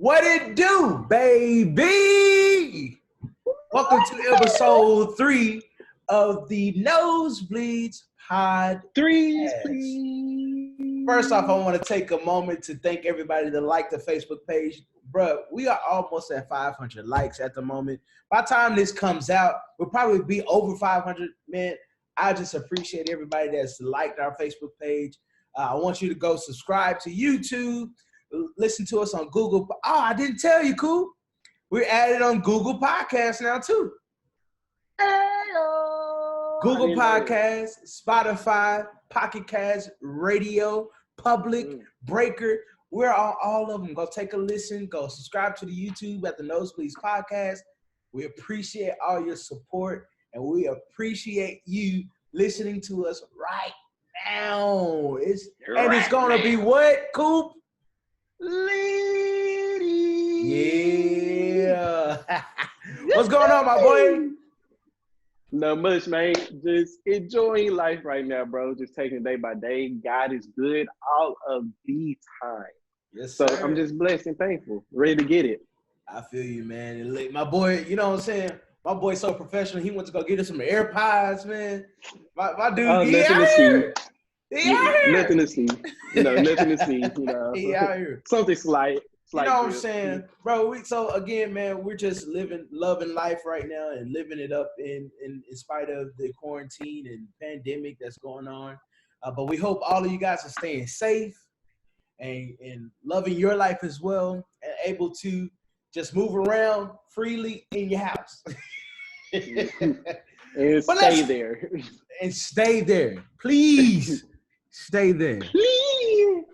What it do, baby? Welcome to episode 3 of the Nosebleeds podcast. Threes, please. First off, I want to take a moment to thank everybody that liked the Facebook page. Bruh, we are almost at 500 likes at the moment. By the time this comes out, we'll probably be over 500, man. I just appreciate everybody that's liked our Facebook page. I want you to go subscribe to YouTube. Listen to us on Google. Oh, I didn't tell you, cool. We're added on Google Podcasts now, too. Hello. Google Podcasts, Spotify, Pocket Cast, Radio, Public, Breaker. We're on all of them. Go take a listen. Go subscribe to the YouTube at the Nosebleeds Podcast. We appreciate all your support, and we appreciate you listening to us right now. It's going to be what, Coop? Yeah. What's going on, my boy? Not much, man. Just enjoying life right now, bro. Just taking it day by day. God is good all of the time. Yes, so sir. I'm just blessed and thankful. Ready to get it. I feel you, man. And my boy, you know what I'm saying? My boy's so professional. He went to go get us some AirPods, man. My dude, he out here. He out here. Nothing to see. Nothing to see. He out here. Something slight. You know what I'm saying? Bro, so again, man, we're just loving life right now and living it up in spite of the quarantine and pandemic that's going on. But we hope all of you guys are staying safe and loving your life as well and able to just move around freely in your house. And stay there. And stay there. Please stay there. Please.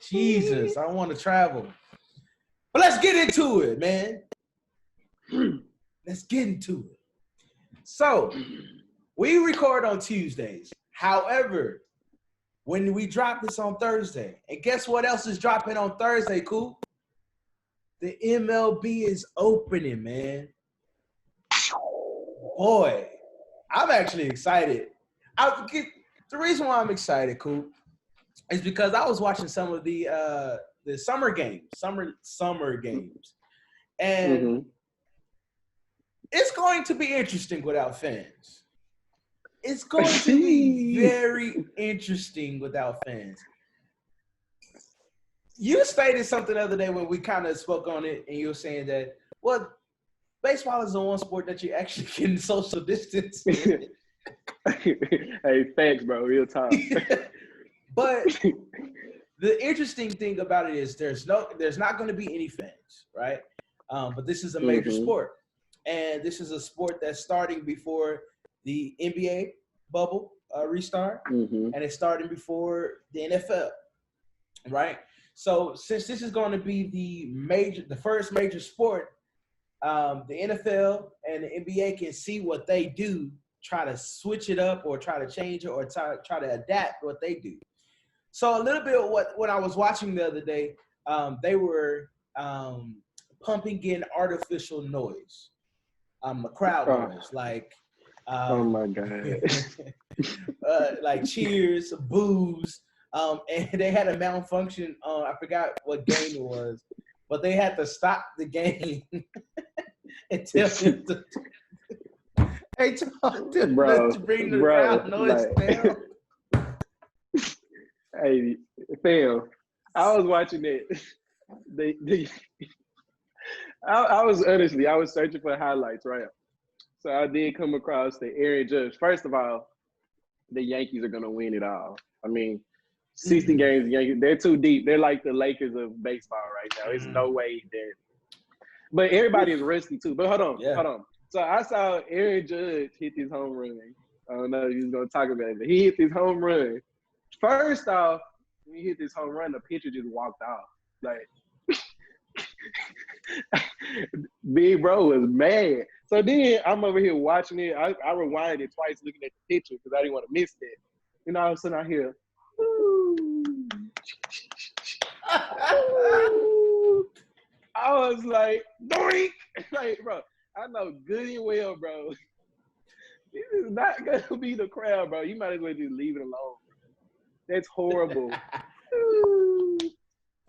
Jesus, I want to travel. But let's get into it, man. Let's get into it. So, we record on Tuesdays. However, when we drop this on Thursday, and guess what else is dropping on Thursday, Cool? The MLB is opening, man. Boy, I'm actually excited. The reason why I'm excited, Cool, is because I was watching some of the summer games, and it's going to be interesting without fans. It's going to be very interesting without fans. You stated something the other day when we kind of spoke on it, and you were saying that, well, baseball is the one sport that you actually can social distance. Hey, thanks, bro. Real talk. But the interesting thing about it is there's not going to be any fans, right? But this is a major sport, and this is a sport that's starting before the NBA bubble restart, and it's starting before the NFL, right? So since this is going to be the first major sport, the NFL and the NBA can see what they do, try to switch it up or try to change it or try to adapt what they do. So a little bit of what I was watching the other day, they were pumping in artificial noise, a crowd noise, like oh my God, like cheers, boos, and they had a malfunction. I forgot what game it was, but they had to stop the game and tell them to. Hey, to bring the crowd noise down. Hey, fam, I was watching it. I was searching for highlights, right? So I did come across the Aaron Judge. First of all, the Yankees are gonna win it all. I mean, 60 games, Yankees, they're too deep. They're like the Lakers of baseball right now. There's no way that. But everybody is rusty too. But hold on. So I saw Aaron Judge hit his home run. I don't know if he was gonna talk about it, but he hit his home run. First off, when he hit this home run, the pitcher just walked off. Like, big bro was mad. So then I'm over here watching it. I rewinded it twice looking at the picture because I didn't want to miss that. And all of a sudden I hear, ooh. I was like, doink! Like, bro, I know good and well, bro. This is not going to be the crowd, bro. You might as well just leave it alone. That's horrible.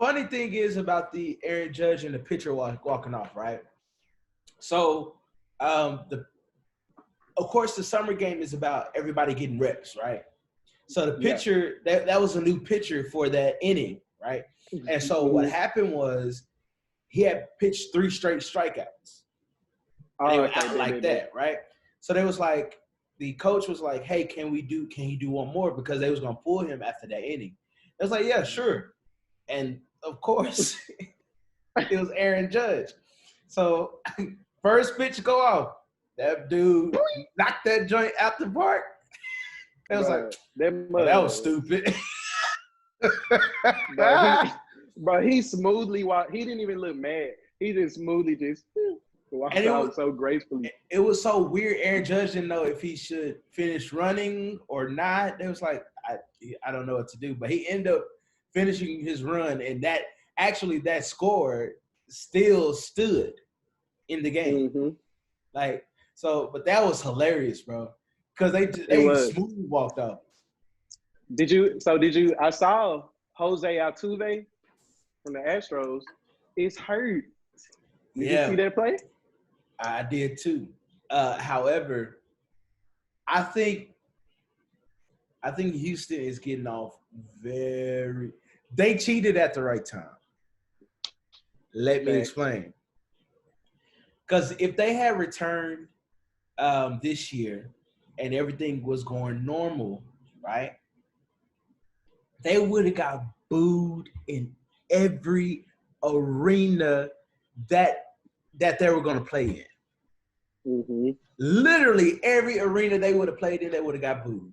funny thing is about the Aaron Judge and the pitcher walking off, right? So, of course, the summer game is about everybody getting reps, right? So the pitcher, that was a new pitcher for that inning, right? And so what happened was he had pitched 3 straight strikeouts. And they were out like that, right? So they was like, the coach was like, hey, can you do one more? Because they was going to pull him after that inning. It was like, yeah, sure. And, of course, it was Aaron Judge. So first pitch go off. That dude knocked that joint out the park. It was like, that was stupid. He smoothly walked. He didn't even look mad. He just smoothly walked out so gracefully. It was so weird. Aaron Judge didn't know if he should finish running or not. It was like, I don't know what to do. But he ended up finishing his run, and that score still stood in the game. Like, so, but that was hilarious, bro. Because they smooth walked off. I saw Jose Altuve from the Astros is hurt. Did you see that play? I did too. However, I think Houston is getting off they cheated at the right time. Let me explain. Because if they had returned this year and everything was going normal, right, they would have got booed in every arena that they were going to play in. Literally every arena they would have played in, they would have got booed.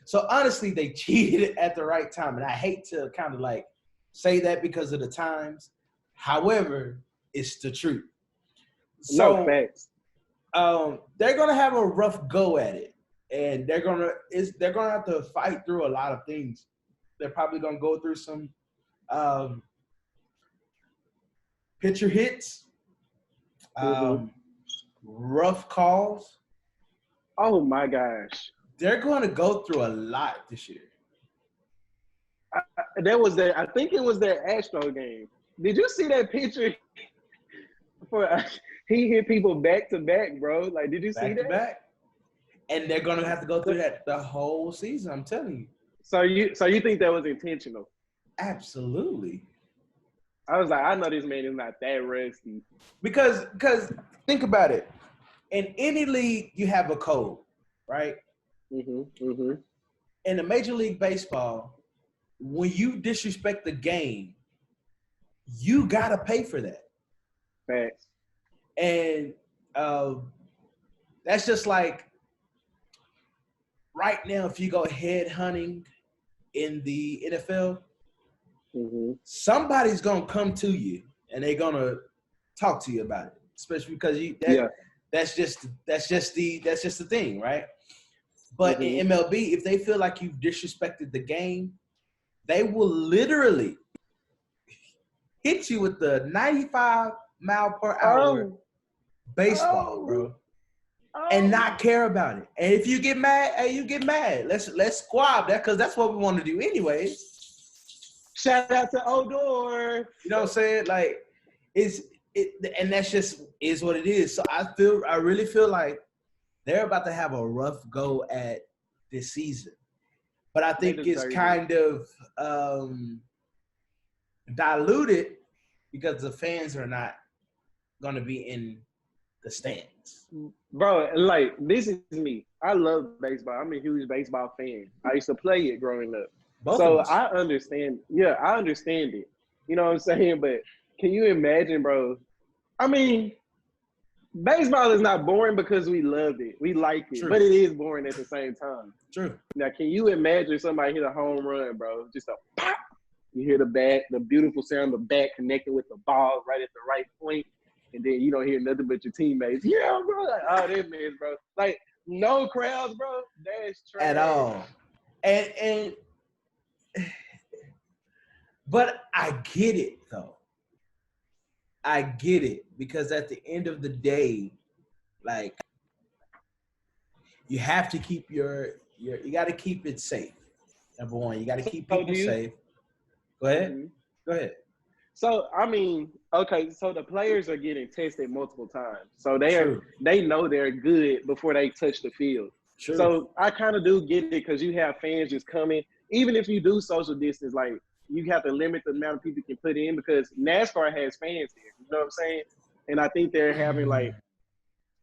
So honestly, they cheated at the right time. And I hate to kind of like say that because of the times. However, it's the truth. So, no facts. They're gonna have a rough go at it, and they're gonna have to fight through a lot of things. They're probably gonna go through some pitcher hits, rough calls. Oh my gosh, they're going to go through a lot this year. I think it was their Astro game. Did you see that picture? He hit people back to back, bro. Like, did you see that? Back. And they're gonna have to go through that the whole season. I'm telling you. So you think that was intentional? Absolutely. I was like, I know this man is not that rusty. Because think about it. In any league, you have a code, right? In the Major League Baseball, when you disrespect the game, you gotta pay for that. Facts. And that's just like right now, if you go head hunting in the NFL, somebody's gonna come to you and they're gonna talk to you about it, especially because that's just the thing, right? But in MLB, if they feel like you've disrespected the game, they will literally hit you with the 95-mile-per-hour baseball, bro, and not care about it. And if you get mad, hey, you get mad. Let's squab that because that's what we want to do anyway. Shout out to Odor. You know what I'm saying? Like, and that's just is what it is. So I really feel like they're about to have a rough go at this season. But I think it's kind of diluted because the fans are not going to be in the stands. Bro, like, this is me. I love baseball. I'm a huge baseball fan. I used to play it growing up. So I understand. Yeah, I understand it. You know what I'm saying? But can you imagine, bro? I mean, baseball is not boring because we love it. We like it. True. But it is boring at the same time. True. Now, can you imagine somebody hit a home run, bro? Just a pop. You hear the bat, the beautiful sound of the bat connecting with the ball right at the right point. And then you don't hear nothing but your teammates. Yeah, bro. Like, oh, that man, bro. Like, no crowds, bro. That's trash. At all. And but I get it, though. I get it. Because at the end of the day, like, you have to keep you got to keep it safe. Number one, you got to keep people safe. Go ahead. Go ahead. So I mean, okay, so the players are getting tested multiple times. So True. they know they're good before they touch the field. True. So I kind of do get it because you have fans just coming. Even if you do social distance, like you have to limit the amount of people you can put in because NASCAR has fans here. You know what I'm saying? And I think they're having like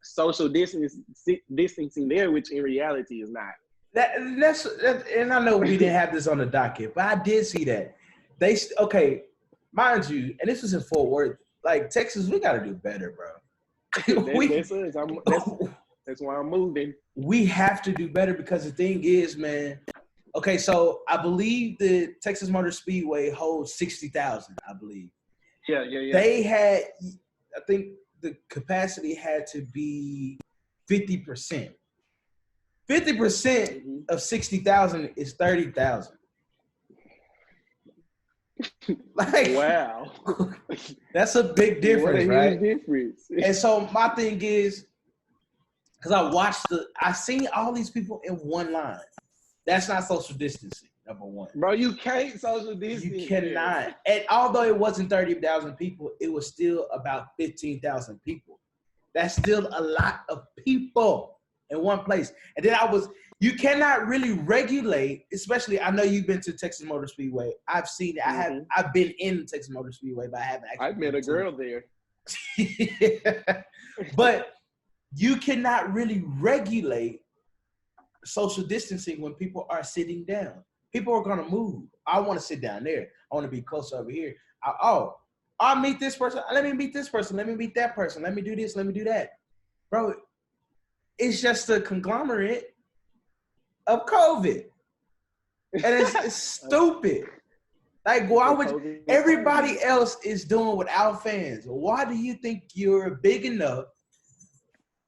social distancing there, which in reality is not. And I know we didn't have this on the docket, but I did see that. Okay, mind you, and this was in Fort Worth. Like Texas, we got to do better, bro. That's why I'm moving. We have to do better because the thing is, man. Okay, so I believe the Texas Motor Speedway holds 60,000. I believe. Yeah. They had, I think the capacity had to be 50%. 50% of 60,000 is 30,000. Like, wow, that's a big difference, right? Difference. And so my thing is, because I seen all these people in one line. That's not social distancing, number one. Bro, you can't social distance. You cannot. And although it wasn't 30,000 people, it was still about 15,000 people. That's still a lot of people in one place. And then you cannot really regulate, especially, I know you've been to Texas Motor Speedway. I've seen it. I've been in Texas Motor Speedway, but I haven't actually. I met a girl there. Yeah. But you cannot really regulate social distancing when people are sitting down. People are going to move. I want to sit down there. I want to be close over here. I'll meet this person. Let me meet this person. Let me meet that person. Let me do this. Let me do that. Bro, it's just a conglomerate of COVID. And it's stupid. Like, why would everybody else is doing without fans? Why do you think you're big enough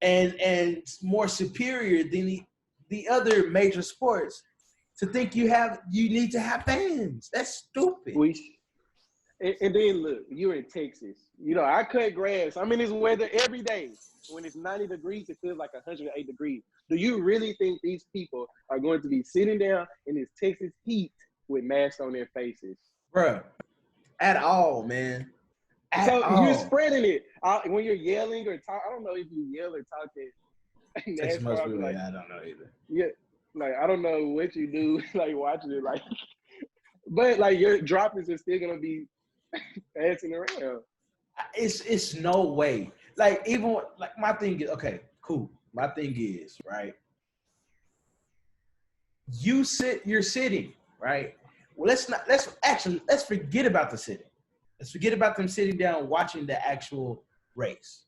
and more superior than the other major sports to think you need to have fans? That's stupid. And then look, you're in Texas. You know, I cut grass. I'm in this weather every day. When it's 90 degrees, it feels like 108 degrees. Do you really think these people are going to be sitting down in this Texas heat with masks on their faces? Bruh, at all, man. You're spreading it. When you're yelling or talk, I don't know if you yell or talk at Texas must be like, I don't know either. Yeah, like I don't know what you do, like watching it, like, but like your droplets are still gonna be passing around. It's no way. Like even like my thing is okay, cool. My thing is right. You're sitting right. Well, let's forget about the sitting. Let's forget about them sitting down watching the actual race.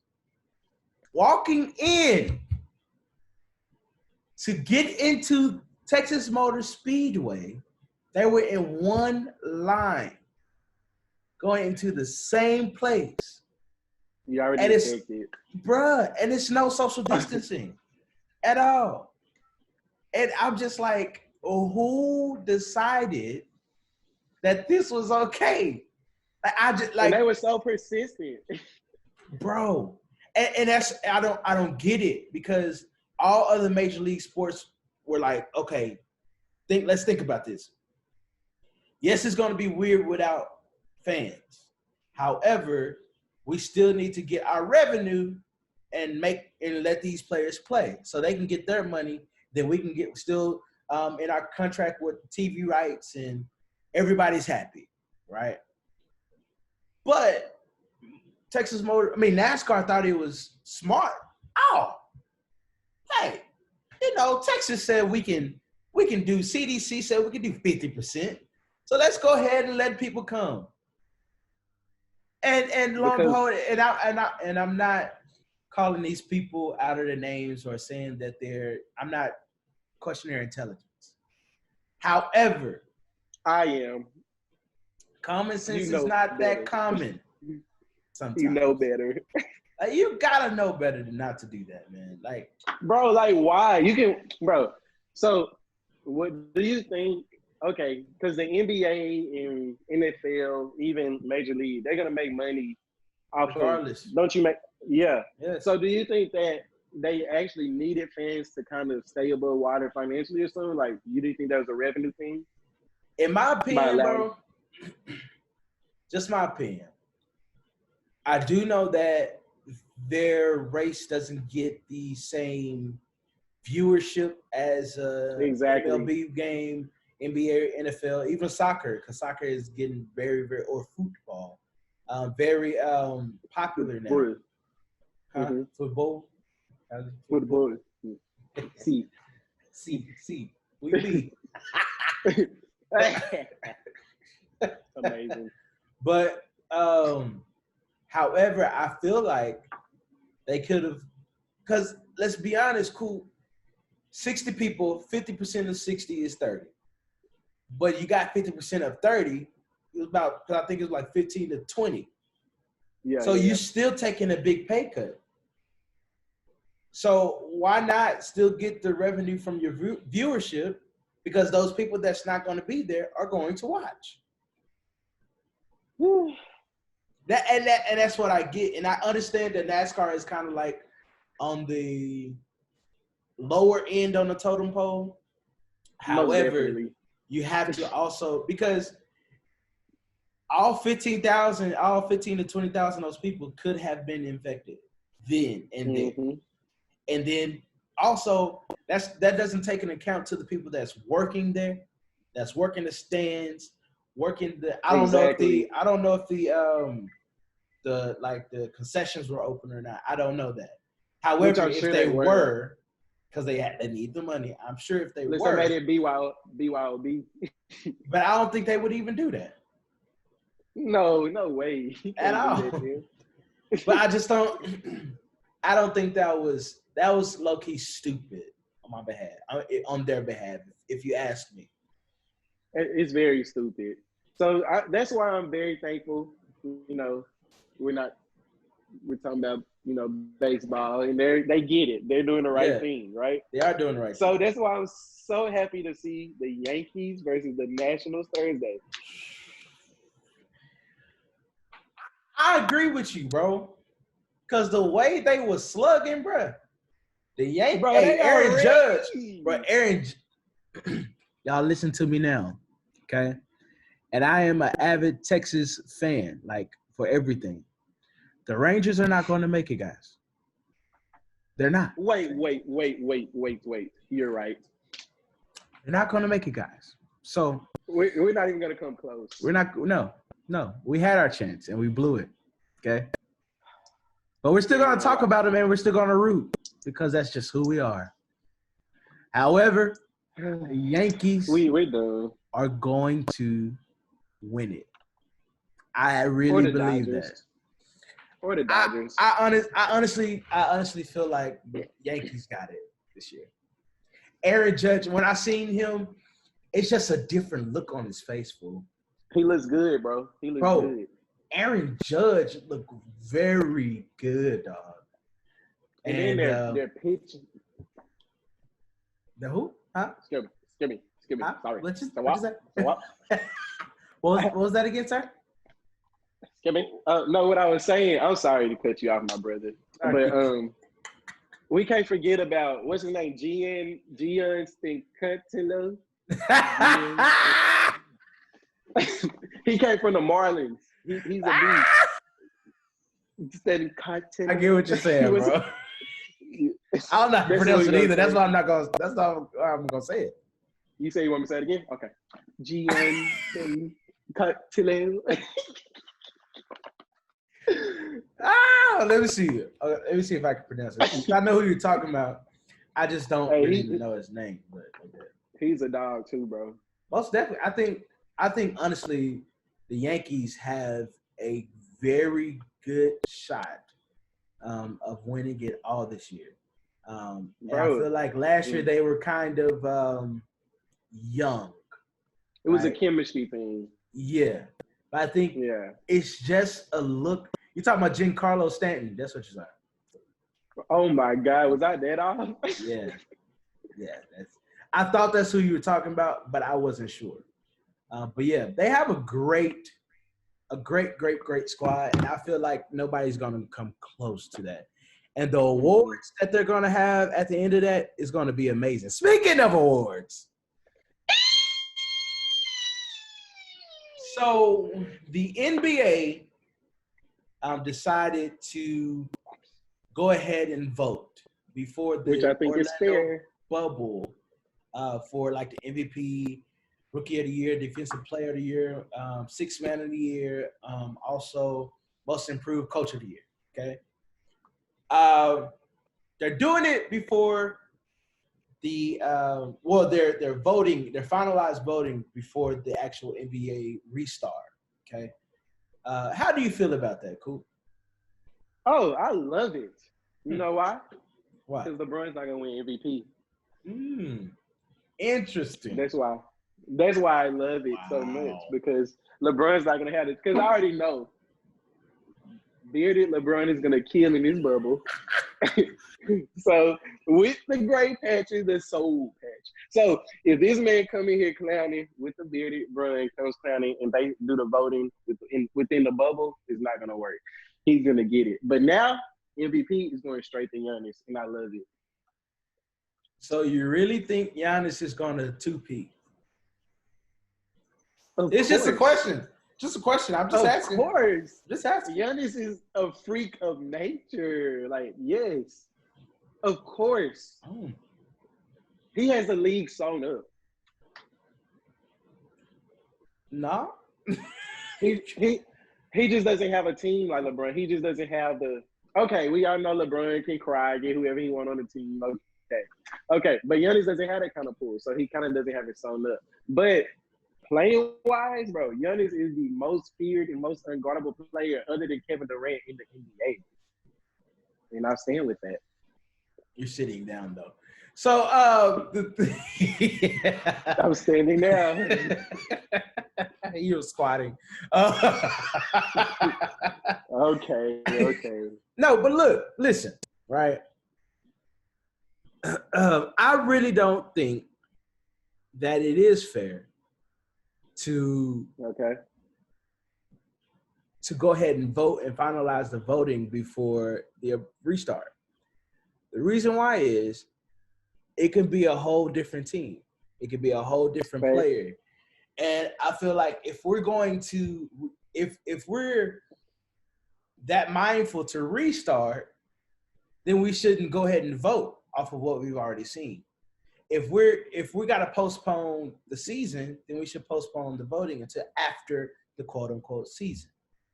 Walking in to get into Texas Motor Speedway, they were in one line going into the same place. You already expected. Bruh, and it's no social distancing at all. And I'm just like, who decided that this was okay? And they were so persistent. Bro. And that's I don't get it because all other major league sports were like, okay, let's think about this. Yes, it's gonna be weird without fans. However, we still need to get our revenue and let these players play so they can get their money. Then we can get still in our contract with TV rights and everybody's happy, right? But NASCAR thought it was smart. Oh, hey, Texas said we can do. CDC said we can do 50%. So let's go ahead and let people come. And lo and behold, and I'm not calling these people out of their names or saying that I'm not questioning their intelligence. However, I am. Common sense is not that common. Sometimes. You know better. You gotta know better than not to do that, man. Like, bro, like why? So what do you think? Okay, because the NBA and NFL, even Major League, they're gonna make money off regardless. Don't you make? Yeah. Yes. So do you think that they actually needed fans to kind of stay above water financially or something? Like, do you think that was a revenue thing? In my opinion, bro, just my opinion. I do know that their race doesn't get the same viewership as MLB game, NBA, NFL, even soccer, because soccer is getting very, very, or football, very popular now. Football. Football. See. We be. Amazing. But however, I feel like they could have, because let's be honest, cool. 60 people, 50% of 60 is 30. But you got 50% of 30, it was about, I think it was like 15 to 20. Yeah. So you're still taking a big pay cut. So why not still get the revenue from your viewership? Because those people that's not going to be there are going to watch. Woo. And that's what I get. And I understand that NASCAR is kind of like on the lower end on the totem pole. However, you have to also, because all 15 to 20,000 of those people could have been infected then and there. And then also that doesn't take into account to the people that's working there, that's working the stands, working the I don't know if the concessions were open or not. I don't know that. However, if they were, because they need the money, I'm sure if they were, made it BYOB. But I don't think they would even do that. No way at all. But I just don't. I don't think that was low key stupid on their behalf, if you ask me. It's very stupid. So that's why I'm very thankful. You know, we're talking about, you know, baseball, and they get it. They're doing the right thing, right? They are doing the right thing. So that's why I'm so happy to see the Yankees versus the Nationals Thursday. I agree with you, bro. Because the way they was slugging, bro. The Yankees, bro, Aaron Judge. Bro, y'all listen to me now, okay? And I am an avid Texas fan, like, for everything. The Rangers are not going to make it, guys. They're not. Wait. You're right. They're not going to make it, guys. So we're not even going to come close. We're not. No. We had our chance and we blew it. Okay. But we're still going to talk about it, man. We're still going to root because that's just who we are. However, the Yankees are going to win it. I really believe that. Or the Dodgers. I honestly feel like the Yankees got it this year. Aaron Judge, when I seen him, it's just a different look on his face, fool. He looks good, bro. He looks good. Aaron Judge looked very good, dog. And then their pitch. The who? Huh? Excuse me. Huh? Sorry. What is that? What was that again, sir? Excuse me. No, what I was saying, I'm sorry to cut you off, my brother. But we can't forget about, what's his name? Gian Stincutilo. He came from the Marlins. He's a beast. I get what you're saying, bro. I don't know how to pronounce it either. That's why I'm not gonna. That's not how I'm gonna say it. You say you want me to say it again? Okay. Gian Stincutilo. Let me see. Let me see if I can pronounce it. I know who you're talking about. I just don't really know his name. But he's a dog too, bro. Most definitely. I think honestly, the Yankees have a very good shot of winning it all this year. And I feel like last year they were kind of young. It was a chemistry thing. Yeah. But I think it's just a look. You're talking about Giancarlo Stanton. That's what you're saying. Oh, my God. Was I dead off? Yeah. I thought that's who you were talking about, but I wasn't sure. But, yeah, they have a great squad, and I feel like nobody's going to come close to that. And the awards that they're going to have at the end of that is going to be amazing. Speaking of awards. So the NBA decided to go ahead and vote before Which I the think is Orlando fair. bubble for like the MVP, Rookie of the Year, Defensive Player of the Year, Sixth Man of the Year, also Most Improved Coach of the Year. Okay, they're doing it before the they're voting, they're finalized voting before the actual NBA restart. Okay, how do you feel about that, Cool? Oh, I love it. You know why? Why? Because LeBron's not gonna win MVP. Interesting. That's why. That's why I love it so much, because LeBron's not gonna have it. Because I already know bearded LeBron is gonna kill in this bubble. So with the gray patches, the soul patch. So if this man come in here clowning with the bearded Bron comes clowning and they do the voting within the bubble, it's not gonna work. He's gonna get it. But now MVP is going straight to Giannis, and I love it. So you really think Giannis is going to two-peat? It's course. just a question. Just a question. I'm just asking. Of course. Just asking. Giannis is a freak of nature. Like, yes. Of course. He has the league sewn up. No. He just doesn't have a team like LeBron. He just doesn't have the – okay, we all know LeBron can cry, get whoever he want on the team. Okay. But Giannis doesn't have that kind of pull, so he kind of doesn't have it sewn up. But playing-wise, bro, Giannis is the most feared and most unguardable player other than Kevin Durant in the NBA. And I stand with that. You're sitting down, though. So, I'm standing now. You're squatting. Okay. No, but look, listen, right? I really don't think that it is fair to go ahead and vote and finalize the voting before the restart. The reason why is it can be a whole different team. It could be a whole different player. And I feel like if we're going to – if we're that mindful to restart, then we shouldn't go ahead and vote off of what we've already seen. If we got to postpone the season, then we should postpone the voting until after the quote-unquote season,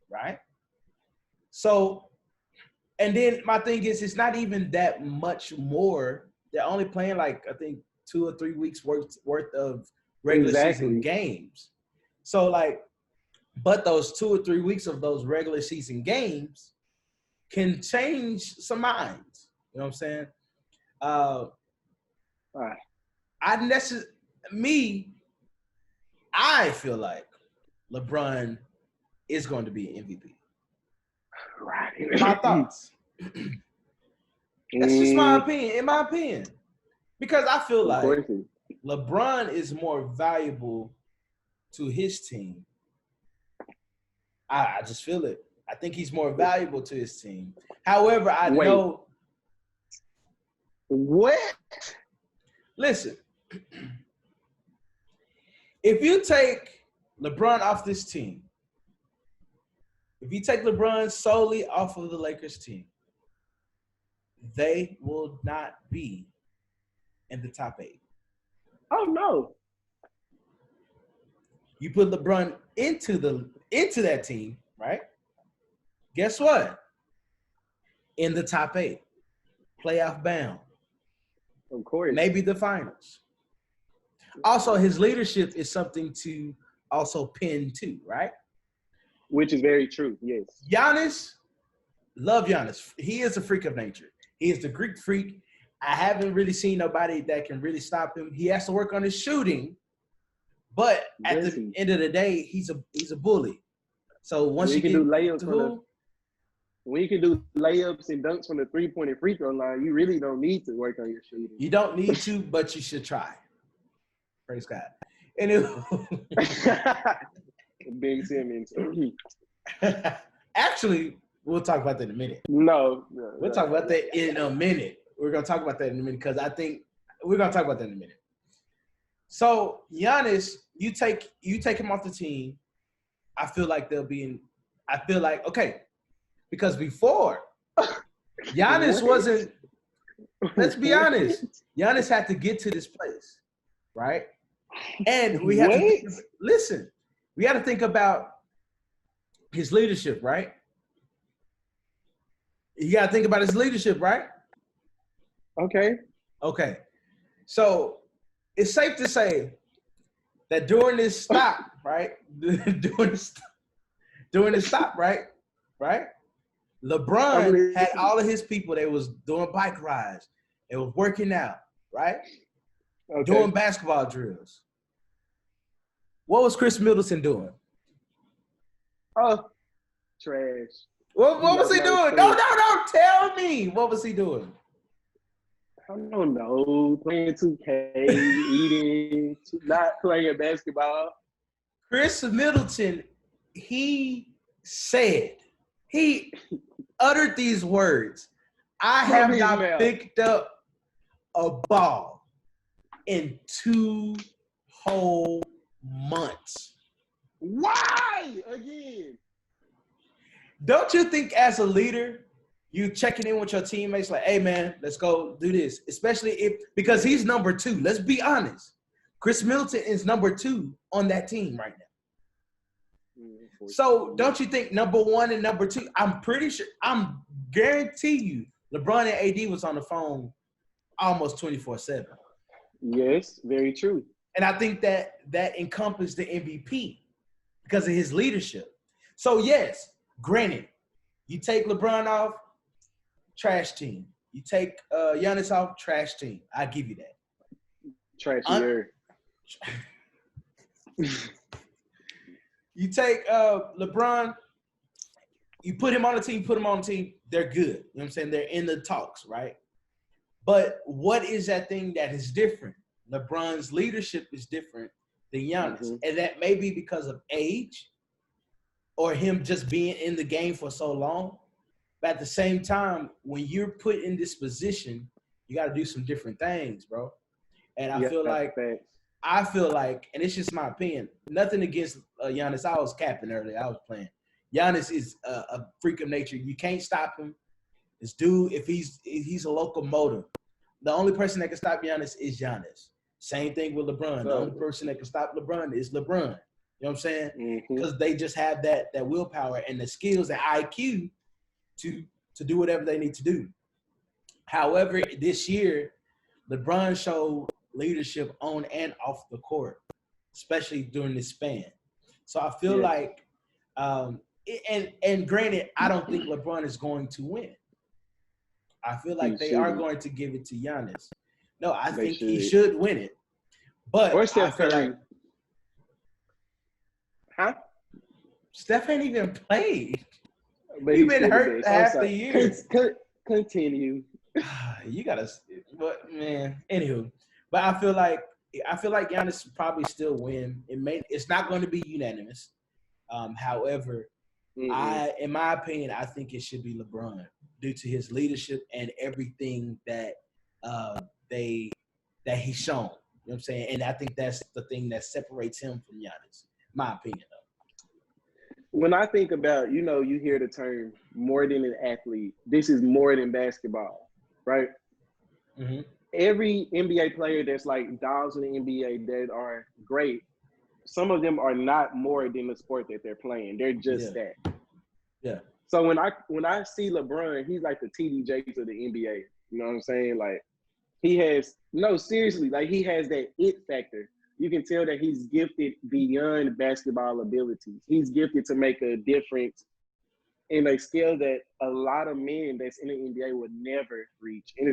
right? So – and then my thing is, it's not even that much more. They're only playing like, I think, 2 or 3 weeks worth of regular season games. So like, but those 2 or 3 weeks of those regular season games can change some minds. You know what I'm saying? I feel like LeBron is going to be an MVP. Right. My thoughts. That's just my opinion. In my opinion, because I feel like LeBron is more valuable to his team. I just feel it. I think he's more valuable to his team. However, I know. What? Listen, if you take LeBron off this team, if you take LeBron solely off of the Lakers team, they will not be in the top 8. Oh no! You put LeBron into that team, right? Guess what? In the top 8, playoff bound. Of course. Maybe the finals. Also, his leadership is something to also pin to, right? Which is very true, yes. Giannis, love Giannis. He is a freak of nature. He is the Greek freak. I haven't really seen nobody that can really stop him. He has to work on his shooting, but at the end of the day, he's a bully. So once you can do layups when you can do layups and dunks from the 3-point free throw line, you really don't need to work on your shooting. You don't need to, but you should try. Praise God. Anyway. Ben Simmons. Actually, we'll talk about that in a minute. We'll talk about that in a minute. We're going to talk about that in a minute because I think we're going to talk about that in a minute. So, Giannis, you take him off the team. I feel like okay, because before Giannis wasn't. Let's be honest. Giannis had to get to this place, right? And we have to listen. We got to think about his leadership, right? You got to think about his leadership, right? Okay. So it's safe to say that during this stop, right? during this stop, right? LeBron had all of his people. They was doing bike rides. They was working out, right? Doing basketball drills. What was Chris Middleton doing? Oh, trash. What was he doing? No, tell me. What was he doing? I don't know. Playing 2K, eating, not playing basketball. Chris Middleton, he uttered these words. I have not picked up a ball in 2 whole months. Why? Again. Don't you think as a leader, you checking in with your teammates like, hey, man, let's go do this. Especially because he's number 2. Let's be honest. Chris Middleton is number 2 on that team right now. So don't you think number 1 and number 2, I'm guarantee you LeBron and AD was on the phone almost 24/7. Yes, very true. And I think that encompassed the MVP because of his leadership. So, yes, granted, you take LeBron off, trash team. You take Giannis off, trash team. I give you that. Trashier. You take LeBron, you put him on the team, they're good. You know what I'm saying? They're in the talks, right? But what is that thing that is different? LeBron's leadership is different than Giannis. And that may be because of age or him just being in the game for so long. But at the same time, when you're put in this position, you got to do some different things, bro. And I feel like, and it's just my opinion, nothing against Giannis. I was capping earlier. I was playing. Giannis is a freak of nature. You can't stop him. This dude, if he's a locomotive, the only person that can stop Giannis is Giannis. Same thing with LeBron. The only person that can stop LeBron is LeBron. You know what I'm saying? Because they just have that willpower and the skills and IQ to do whatever they need to do. However, this year, LeBron showed leadership on and off the court, especially during this span. So I feel like, and granted, I don't think LeBron is going to win. I feel like they are going to give it to Giannis. No, I think he should win it. But I feel like Steph ain't even played. He's been hurt half the year. Continue. You gotta, but man. Anywho, but I feel like Giannis will probably still win. It's not going to be unanimous. However, in my opinion, I think it should be LeBron due to his leadership and everything that he's shown. You know what I'm saying? And I think that's the thing that separates him from Giannis. My opinion, though. When I think about, you hear the term more than an athlete. This is more than basketball, right? Mm-hmm. Every NBA player that's like dogs in the NBA that are great, some of them are not more than the sport that they're playing. They're just that. Yeah. So when I see LeBron, he's like the TD Jakes of the NBA. You know what I'm saying? Like he has seriously, like he has that it factor. You can tell that he's gifted beyond basketball abilities. He's gifted to make a difference in a scale that a lot of men that's in the NBA would never reach. And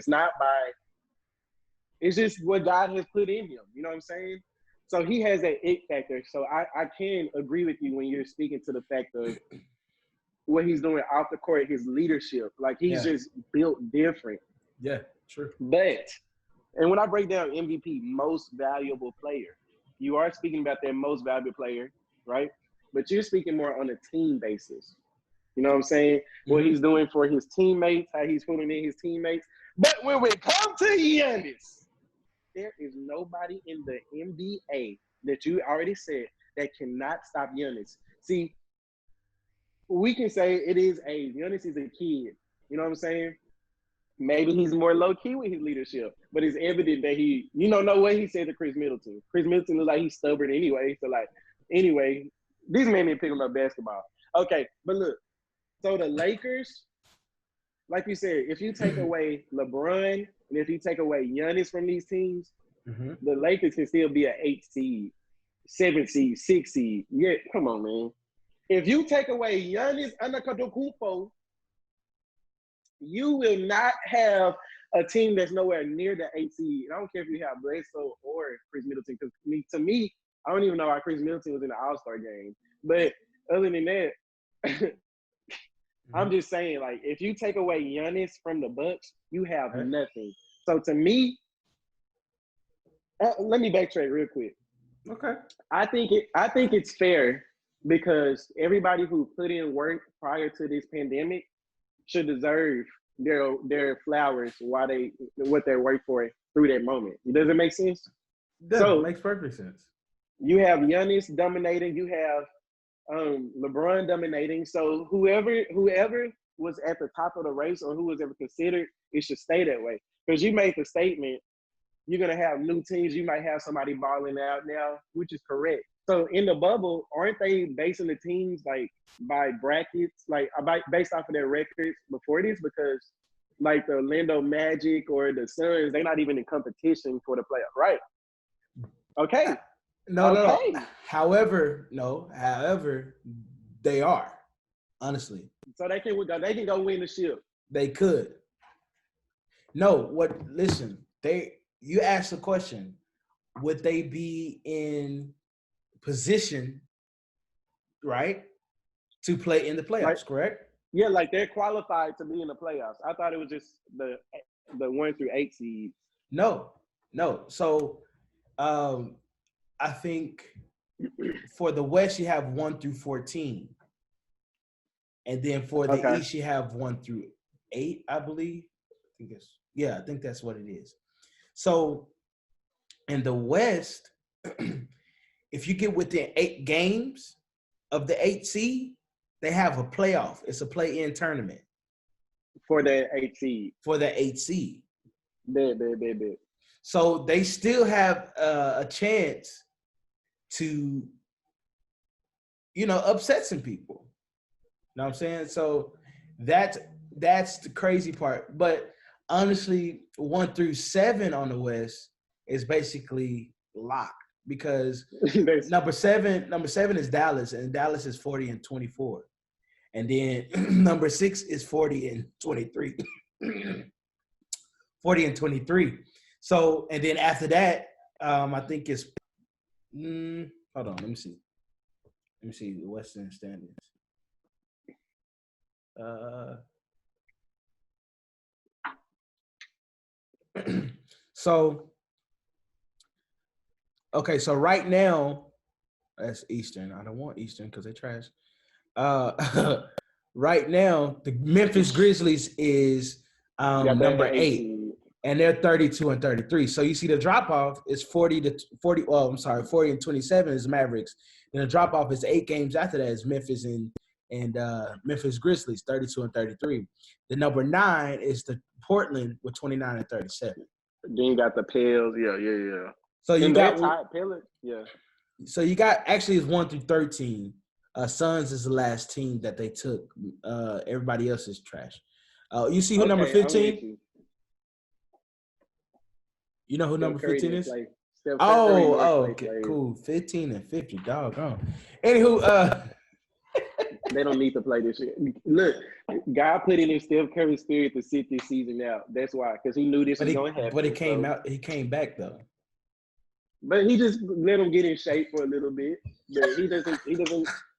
it's just what God has put in him. You know what I'm saying? So he has that it factor. So I can agree with you when you're speaking to the fact of what he's doing off the court, his leadership. Like he's just built different. Yeah, true. And when I break down MVP, most valuable player, you are speaking about their most valuable player, right? But you're speaking more on a team basis. You know what I'm saying? Mm-hmm. What he's doing for his teammates, how he's pulling in his teammates. But when we come to Giannis, there is nobody in the NBA that you already said that cannot stop Giannis. See, we can say it is age. Giannis is a kid. You know what I'm saying? Maybe he's more low key with his leadership, but it's evident that no way he said to Chris Middleton. Chris Middleton looks like he's stubborn anyway. So anyway, these men ain't picking up basketball. Okay, but look, so the Lakers, like you said, if you take away LeBron and if you take away Giannis from these teams, the Lakers can still be an 8 seed, 7 seed, 6 seed. Yeah, come on, man. If you take away Giannis Antetokounmpo, you will not have a team that's nowhere near the 8 seed. I don't care if you have Bledsoe or Chris Middleton, because to me, I don't even know why Chris Middleton was in the All-Star game. But other than that, I'm just saying, like, if you take away Giannis from the Bucks, you have nothing. So to me, let me backtrack real quick. Okay. I think it's fair because everybody who put in work prior to this pandemic should deserve their flowers what they work for through that moment. Does it make sense? It makes perfect sense. You have Giannis dominating. You have LeBron dominating. So whoever was at the top of the race or who was ever considered, it should stay that way. Because you made the statement, you're going to have new teams. You might have somebody balling out now, which is correct. So in the bubble, aren't they basing the teams like by brackets, like based off of their records before this? Because like the Orlando Magic or the Suns, they're not even in competition for the playoff, right? Okay. No. However, they are, honestly. So they can go win the ship. They could. Listen, you asked the question, would they be in position, right, to play in the playoffs, correct? Yeah, like they're qualified to be in the playoffs. I thought it was just the 1 through 8 seeds. No. So I think for the West you have 1 through 14. And then for the East you have 1 through 8, I believe. I think that's what it is. So in the West, if you get within 8 games of the 8 seed, they have a playoff. It's a play-in tournament. For the 8 seed. For the 8 seed. Bet. So they still have a chance to, upset some people. You know what I'm saying? So that's the crazy part. But honestly, 1 through 7 on the West is basically locked because number seven is Dallas, and Dallas is 40-24. And then number 6 is 40-23. 40-23. So, and then after that, I think it's hold on, let me see the Western standings. So right now, that's Eastern. I don't want Eastern because they trash. Right now, the Memphis Grizzlies is number 8, and they're 32-33. So you see the drop off is 40-40. Well, I'm sorry, 40-27 is Mavericks. Then the drop off is 8 games after that is Memphis and Memphis Grizzlies 32-33. The number 9 is the Portland with 29-37. Then you got the Pels, yeah. So you got Pellets, yeah. So you got actually it's 1 through 13. Suns is the last team that they took. Everybody else is trash. You see who number 15? You know who number 15 is? Okay, cool. 15 and 50, doggone. Anywho, they don't need to play this shit. Look, God put it in Steph Curry's spirit to sit this season out. That's why, because he knew this was going to happen. But he came back though. But he just let him get in shape for a little bit. But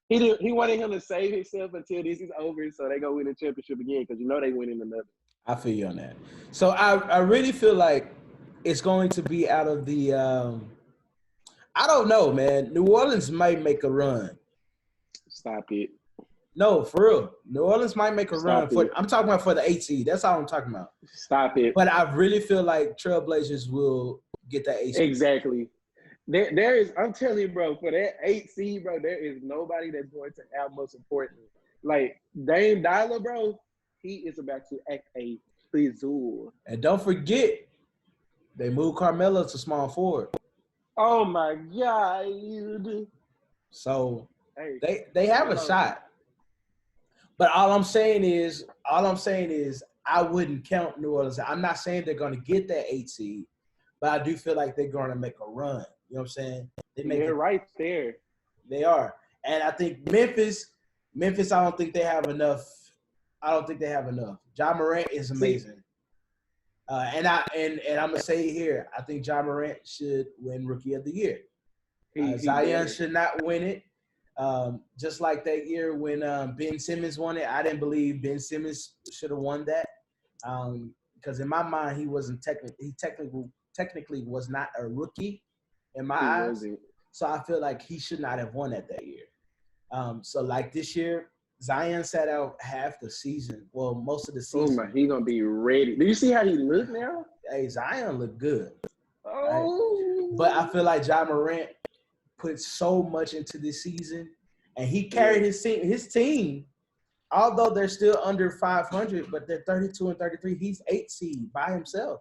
he wanted him to save himself until this is over, so they go win the championship again because they winning another. I feel you on that. So I really feel like it's going to be out of the I don't know, man. New Orleans might make a run. Stop it. No, for real. New Orleans might make a run. I'm talking about for the 8 seed. That's all I'm talking about. Stop it. But I really feel like Trailblazers will get that 8 seed. Exactly. There is, I'm telling you, bro, for that 8 seed, bro, there is nobody that's going to have most important. Like, Dame Dollar, bro, he is about to act a fizzle. And don't forget, they moved Carmelo to small forward. Oh, my God. So Hey, they have a shot. But all I'm saying is I wouldn't count New Orleans. I'm not saying they're going to get that 8 seed, but I do feel like they're going to make a run. You know what I'm saying? They're right there. They are. And I think Memphis, I don't think they have enough. Ja Morant is amazing. And I'm gonna say here, I think Ja Morant should win Rookie of the Year. Zion should not win it. Just like that year when Ben Simmons won it, I didn't believe Ben Simmons should have won that. Because in my mind, he wasn't technically was not a rookie in my eyes. Wasn't. So I feel like he should not have won that year. So like this year, Zion sat out half the season. Well, most of the season. Oh my, he's gonna be ready. Do you see how he look now? Hey, Zion look good. Oh. Right? But I feel like Ja Morant put so much into this season, and he carried his team. Although they're still under 500, but they're 32 and 33. He's 8 seed by himself.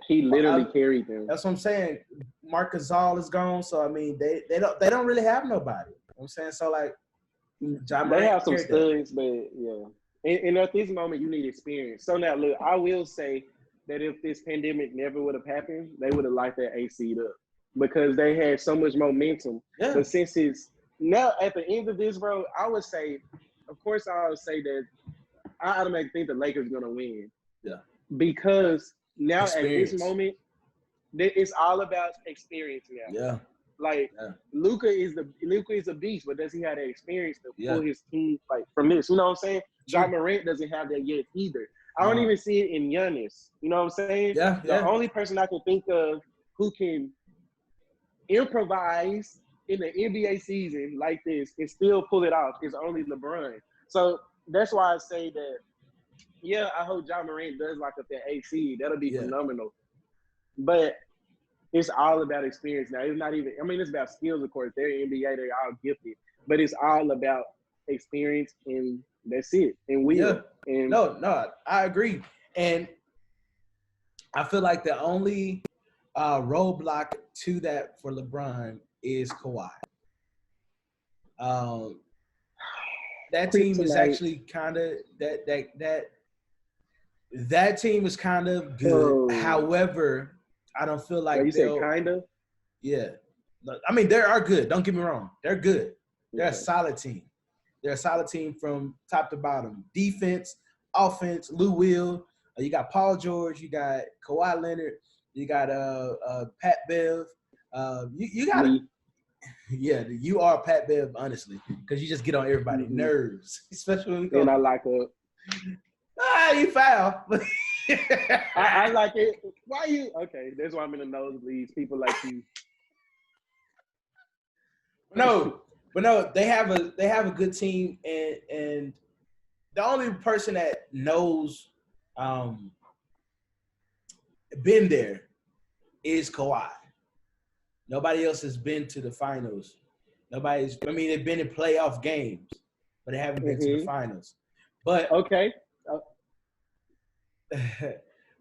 He literally carried them. That's what I'm saying. Marc Gasol is gone, so I mean they don't really have nobody. You know what I'm saying? So like Ja Morant, they have some studs, but yeah. And at this moment you need experience. So now look, I will say that if this pandemic never would have happened, they would have liked that 8 seed up. Because they had so much momentum. Yeah. But since it's now at the end of this, bro, I would say, of course I would say that I automatically think the Lakers are gonna win. Yeah. Because now experience. At this moment, it's all about experience now. Yeah. Like Luka is a beast, but does he have that experience to pull his team like from this? You know what I'm saying? Ja Morant doesn't have that yet either. I don't even see it in Giannis. You know what I'm saying? Yeah. The only person I can think of who can improvise in the NBA season like this and still pull it off is only LeBron. So that's why I say that, yeah, I hope Ja Morant does lock up that 8 seed. That'll be phenomenal. But it's all about experience now. It's not even – I mean, it's about skills, of course. They're NBA. They're all gifted. But it's all about experience, and that's it. And will. Yeah. And no, I agree. And I feel like the only roadblock to that for LeBron is Kawhi. That team is actually kind of that team is kind of good. However, I don't feel like you said kind of. Yeah, I mean they are good. Don't get me wrong, they're good. They're a solid team. They're a solid team from top to bottom. Defense, offense. Lou Will. You got Paul George. You got Kawhi Leonard. You got Pat Bev. You got you are Pat Bev, honestly, because you just get on everybody's nerves, especially when and I like a. You foul. I like it. Why you? Okay, that's why I'm in the nosebleeds. People like you. No, they have a good team, and the only person that knows been there is Kawhi. Nobody else has been to the finals. They've been in playoff games, but they haven't been to the finals. But okay.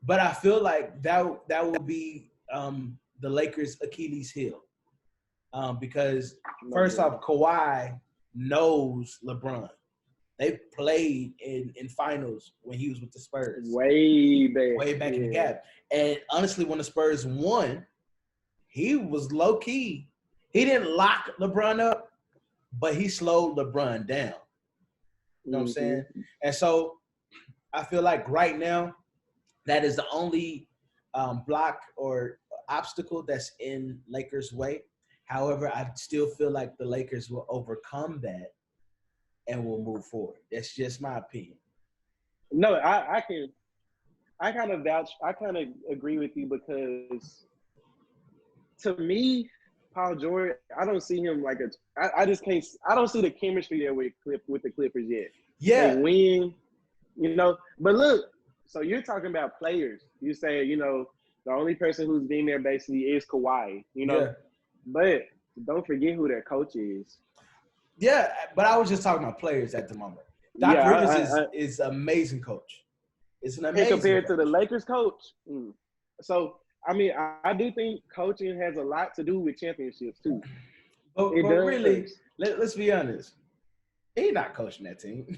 But I feel like that will be the Lakers' Achilles heel. Because first off, Kawhi knows LeBron. They played in finals when he was with the Spurs. Way back in the gap. And honestly, when the Spurs won, he was low key. He didn't lock LeBron up, but he slowed LeBron down. You know what I'm saying? And so I feel like right now, that is the only block or obstacle that's in Lakers' way. However, I still feel like the Lakers will overcome that and will move forward. That's just my opinion. No, I kind of vouch. I kind of agree with you because to me, Paul George, I don't see him like I just can't. I don't see the chemistry there with the Clippers yet. Yeah. They win, But look, so you're talking about players. You say, the only person who's been there basically is Kawhi. But don't forget who their coach is. Yeah, but I was just talking about players at the moment. Doc Yeah, Rivers is an amazing coach. It's an and amazing compared coach. to the Lakers coach. So, I mean, I do think coaching has a lot to do with championships, too. But It really, does. let's be honest. He's not coaching that team.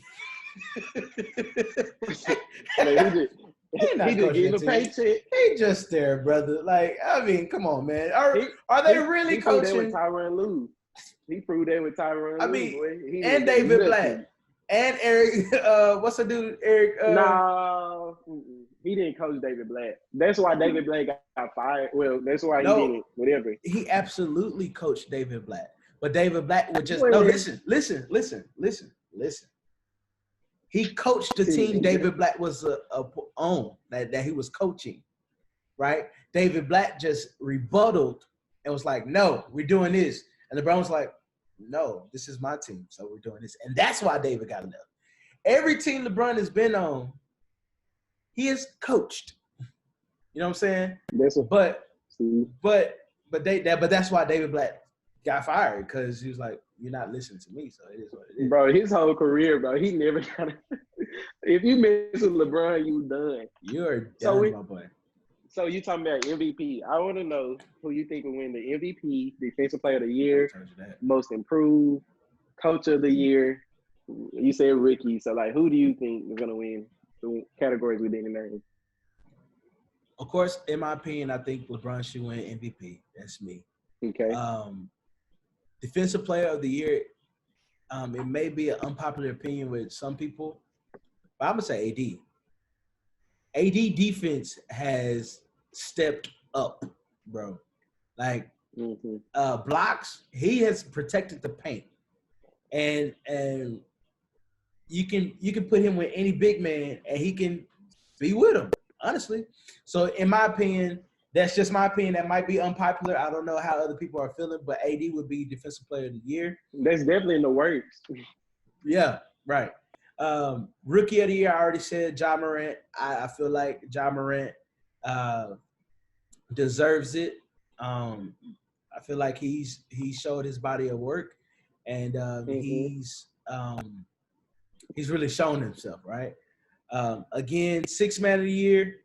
Man, He not he just coaching getting that a team. paycheck. He just there, brother. Like, I mean, come on, man. Are they really He proved that with coaching? Tyronn Lue. He proved that with Tyronn I Lue, mean, boy. He and was David nothing. Blatt and Eric. What's the dude? Eric. No, he didn't coach David Blatt. That's why David Blatt got fired. Well, that's why he didn't. Whatever. He absolutely coached David Blatt, but David Blatt would just Well, listen. He coached the team David Blatt was on that he was coaching, right? David Blatt just rebutted and was like, "No, we're doing this," and LeBron was like, "No, this is my team, so we're doing this," and that's why David got left. Every team LeBron has been on, he has coached. You know what I'm saying? But that's why David Blatt got fired, because he was like, "You're not listening to me, so it is what it is." Bro, his whole career, bro, he never got it. If you mess with LeBron, you done. You're done, my boy. So you talking about MVP. I want to know who you think will win the MVP, Defensive Player of the Year, Most Improved, Coach of the Year. You said rookie, so like, who do you think is gonna win the categories we didn't name? Of course, in my opinion, I think LeBron should win MVP. That's me. Okay. Defensive Player of the Year. It may be an unpopular opinion with some people, but I'm gonna say AD. AD defense has stepped up, bro. Like blocks, he has protected the paint, and you can put him with any big man, and he can be with him. Honestly, so in my opinion, that's just my opinion. That might be unpopular. I don't know how other people are feeling, but AD would be Defensive Player of the Year. That's definitely in the works. Yeah, right. Rookie of the Year, I already said Ja Morant. I feel like Ja Morant deserves it. I feel like he showed his body of work, and he's really shown himself, right? Again, Sixth Man of the Year.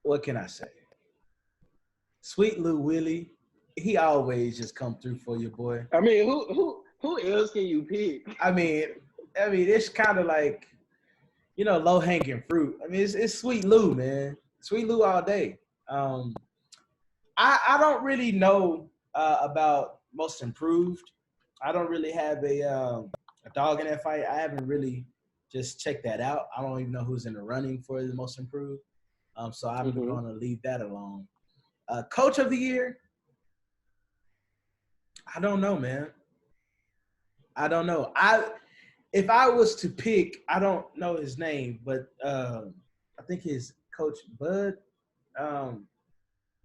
What can I say? Sweet Lou Willie, he always just come through for you, boy. I mean, who else can you pick? I mean, it's kind of like, low hanging fruit. I mean, it's Sweet Lou, man. Sweet Lou all day. I don't really know about Most Improved. I don't really have a dog in that fight. I haven't really just checked that out. I don't even know who's in the running for the Most Improved. So I'm going to leave that alone. Coach of the Year, I don't know, man. I don't know. If I was to pick, I don't know his name, but I think his coach Bud,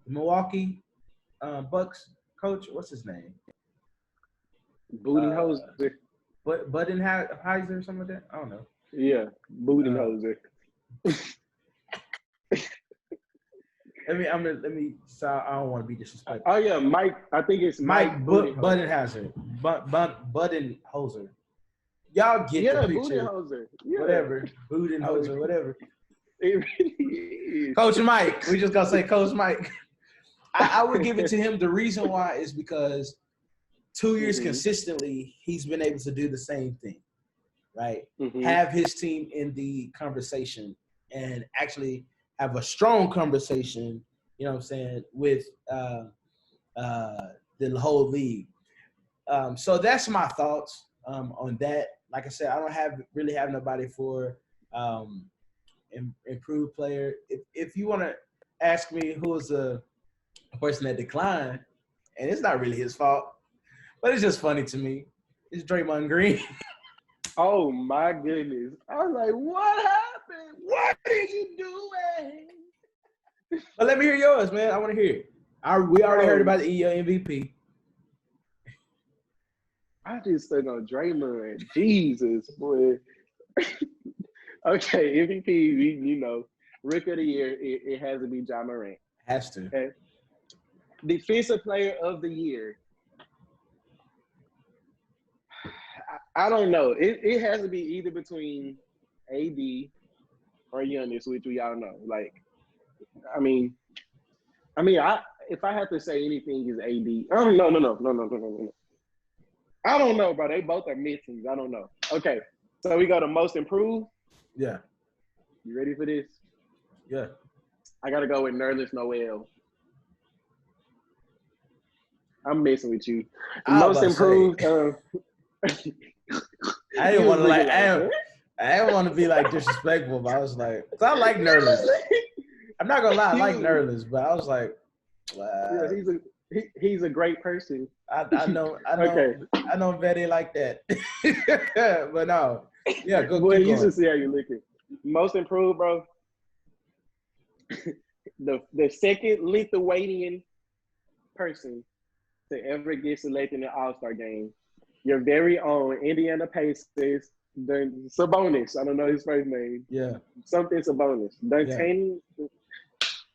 Milwaukee Bucks coach. What's his name? Budenholzer. Budenholzer or something like that. I don't know. Yeah, Budenholzer. Let me. So I don't want to be disrespectful. Oh yeah, Mike. I think it's Mike Budenholzer. Budenholzer. Y'all get the picture. Budenholzer. Yeah. Whatever. Budenholzer. Whatever. It really is. Coach Mike. We just gonna say Coach Mike. I would give it to him. The reason why is because 2 years consistently, he's been able to do the same thing, right? Have his team in the conversation and actually have a strong conversation, you know what I'm saying, with the whole league. So that's my thoughts on that. Like I said, I don't really have nobody for improved player. If you want to ask me who was a person that declined, and it's not really his fault, but it's just funny to me, it's Draymond Green. Oh my goodness! I was like, "What happened? What are you doing?" But let me hear yours, man. I want to hear it. We already heard about the MVP. I just stuck on Draymond. Jesus, boy. Okay, MVP. Rookie of the year, it has to be Ja Morant. Has to. Okay. Defensive player of the year. I don't know. It has to be either between AD or Giannis, which we all know. Like, I mean, if I had to say anything is AD. Oh no. I don't know, bro. They both are missing. I don't know. Okay, so we go to most improved. Yeah. You ready for this? Yeah. I gotta go with Nerlens Noel. I'm messing with you. Most improved. I didn't want to I didn't want to be like disrespectful, but I was like, cause I like Nerlens. I'm not gonna lie, I like Nerlens, but I was like, wow. Yeah, he's a great person. I know, Okay. I know Betty like that, but no, yeah, go. Well, you should see how you looking. Most improved, bro. the second Lithuanian person to ever get selected in the All-Star game. Your very own Indiana Pacers, Sabonis. I don't know his first name. Yeah. Something Sabonis. Duncan. Yeah.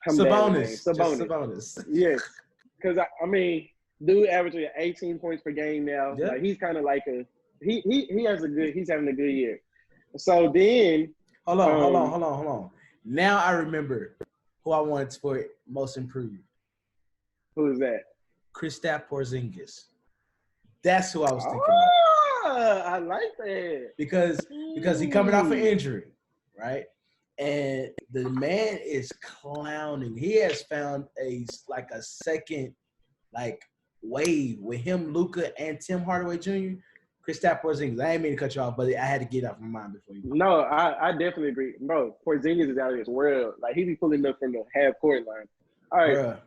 Sabonis. Yeah. Because, I mean, dude averaging 18 points per game now. Yeah. Like, he's kind of like he's having a good year. So then. Hold on. Now I remember who I wanted for most improved. Who is that? Kristaps Porzingis. That's who I was thinking of. I like that. Because he coming off an injury, right? And the man is clowning. He has found a second wave with him, Luka, and Tim Hardaway Jr. Kristaps Porzingis. I ain't mean to cut you off, but I had to get it off my mind before you. No, I definitely agree, bro. Porzingis is out of this world. Like, he be pulling up from the half court line. All right. Bruh.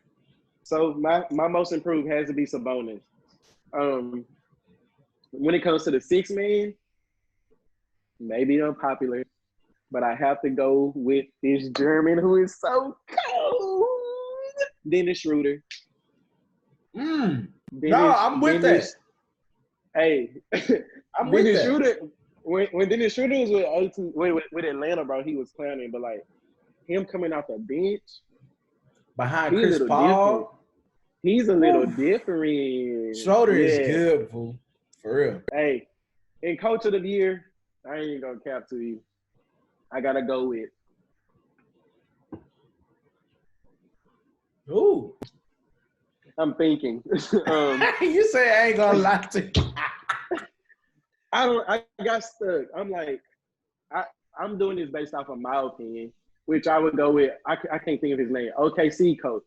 So my most improved has to be Sabonis. When it comes to the six man, maybe unpopular, but I have to go with this German who is so cold, Dennis Schroeder. I'm with that. Hey, I'm with that. Schroeder. When Dennis Schroeder was with Atlanta, bro, he was clowning. But like him coming off the bench behind Chris Paul. He's a little different. Schroeder is good, fool. For real. Hey, in coach of the year, I ain't gonna cap to you. I gotta go with. Ooh. I'm thinking. You say I ain't gonna lie to you. I got stuck. I'm like, I'm doing this based off of my opinion, which I would go with. I can't think of his name. OKC coach.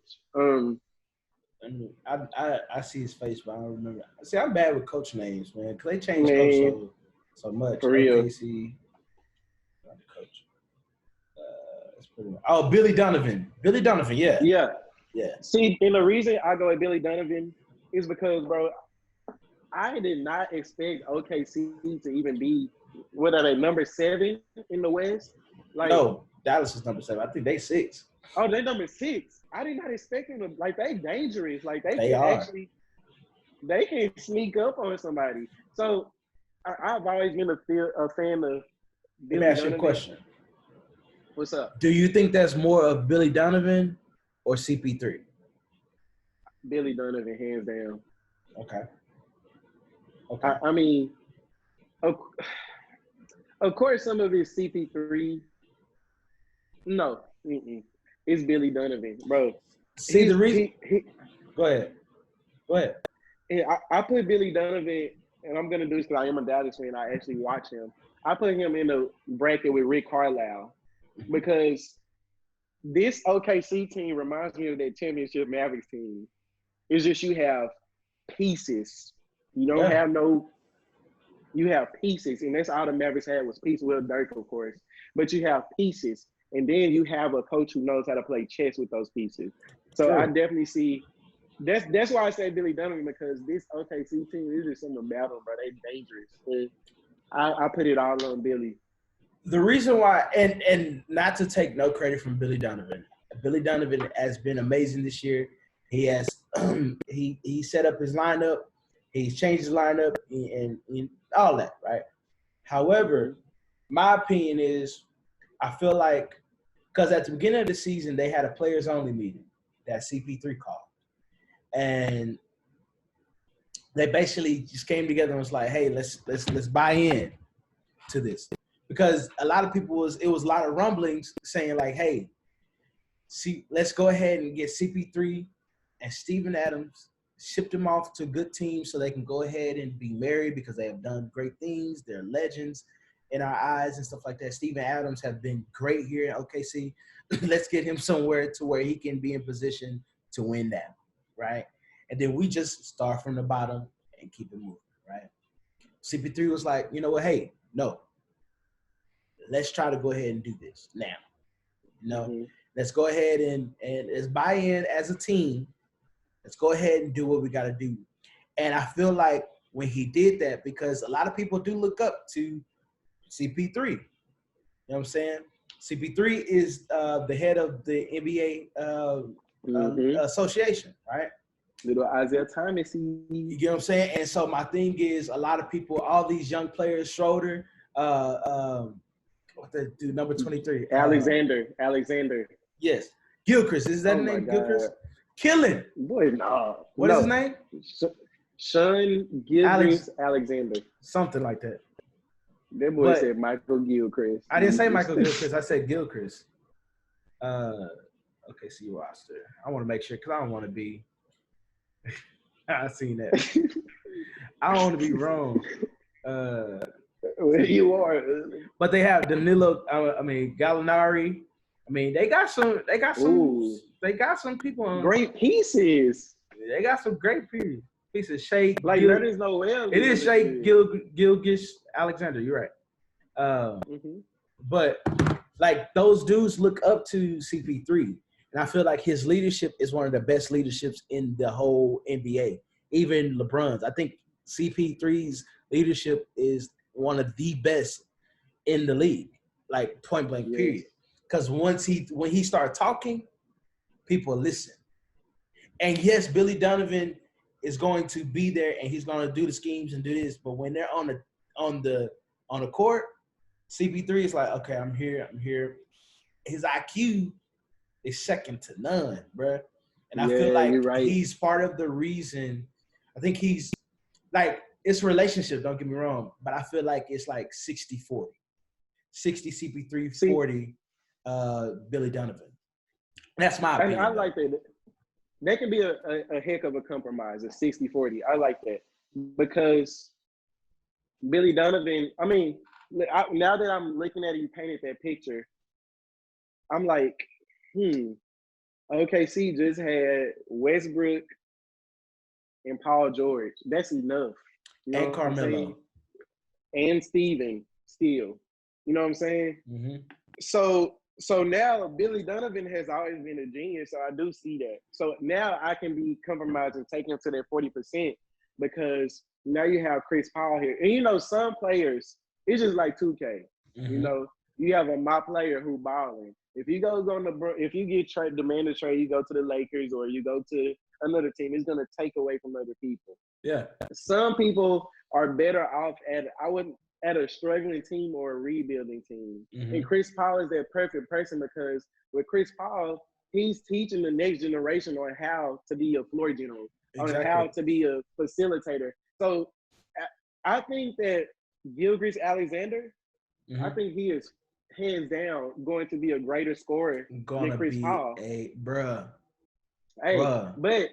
I see his face, but I don't remember. See, I'm bad with coach names, man, because they change coach so much. For real. Not the coach. It's pretty much, Billy Donovan. Billy Donovan, yeah. Yeah. See, and the reason I go with Billy Donovan is because, bro, I did not expect OKC to even be, what are they, number 7 in the West? Like, no, Dallas is number 7. I think they 6. Oh, they number 6. I did not expect them to, like, they dangerous. Like, they can sneak up on somebody. So, I've always been a fan of Billy Donovan. Let me ask you a question. What's up? Do you think that's more of Billy Donovan or CP3? Billy Donovan, hands down. Okay. I mean, of course, some of it's CP3. No. It's Billy Donovan, bro. See, the reason – go ahead. Yeah, I put Billy Donovan, and I'm going to do this because I am a Dallas fan. I actually watch him. I put him in the bracket with Rick Carlisle because this OKC team reminds me of that championship Mavericks team. It's just you have pieces. You don't have you have pieces, and that's all the Mavericks had was pieces. Well, Dirk, of course. But you have pieces, and then you have a coach who knows how to play chess with those pieces. So I definitely see that's why I say Billy Donovan, because this OKC team is just something about them, bro. They dangerous. And I put it all on Billy. The reason why, and not to take no credit from Billy Donovan has been amazing this year. He has he set up his lineup. He's changed his lineup and all that, right? However, my opinion is I feel like Because at the beginning of the season, they had a players-only meeting that CP3 called. And they basically just came together and was like, hey, let's buy in to this. Because a lot of people it was a lot of rumblings saying like, hey, let's go ahead and get CP3 and Steven Adams, ship them off to good teams so they can go ahead and be married because they have done great things. They're legends in our eyes and stuff like that. Steven Adams have been great here in OKC. Let's get him somewhere to where he can be in position to win that, right? And then we just start from the bottom and keep it moving, right? CP3 was like, you know what, hey, no. Let's try to go ahead and do this now. You know, let's go ahead and let's buy in as a team. Let's go ahead and do what we got to do. And I feel like when he did that, because a lot of people do look up to CP3. You know what I'm saying? CP3 is the head of the NBA association, right? Little Isaiah Thomas. You get what I'm saying? And so my thing is, a lot of people, all these young players, Schroeder, what the dude, number 23? Alexander. Yes. Gilchrist. Is that the name? Gilchrist? Killing. Boy, no. What is his name? Sean Gilchrist Alexander. Something like that. That boy said Michael Gilchrist. I didn't say Michael Gilchrist. I said Gilchrist. Okay, see roster. I want to make sure because I don't want to be. I seen that. I don't want to be wrong. You are. But they have Danilo. Gallinari. I mean, they got some. They got some people on great pieces. They got some great pieces. Shea, like there is no way. It is Shea Gilgeous Alexander. You're right. But like those dudes look up to CP3, and I feel like his leadership is one of the best leaderships in the whole NBA. Even LeBron's. I think CP3's leadership is one of the best in the league, like point blank. Yes. Period. Because when he started talking, people listen. And yes, Billy Donovan is going to be there and he's going to do the schemes and do this. But when they're on the court, CP3 is like, okay, I'm here. His IQ is second to none, bro. And I feel like he's part of the reason. I think he's like, it's a relationship, don't get me wrong, but I feel like it's like 60-40. 60 CP3, 40 Billy Donovan. That's my opinion. I like that. That can be a heck of a compromise, a 60-40. I like that. Because Billy Donovan, I mean, now that I'm looking at you painted that picture, I'm like, OKC just had Westbrook and Paul George. That's enough. You know and Carmelo. And Steven still. You know what I'm saying? Mm-hmm. So now Billy Donovan has always been a genius, so I do see that. So now I can be compromised and take him to that 40% because now you have Chris Paul here. And, you know, some players, it's just like 2K. Mm-hmm. You know, you have my player who balling. If you if you get demand a trade, you go to the Lakers or you go to another team, it's going to take away from other people. Yeah. Some people are better off at a struggling team or a rebuilding team. Mm-hmm. And Chris Paul is that perfect person because with Chris Paul, he's teaching the next generation on how to be a floor general, on how to be a facilitator. So I think that Gilgeous Alexander, I think he is hands down going to be a greater scorer than Chris Paul. But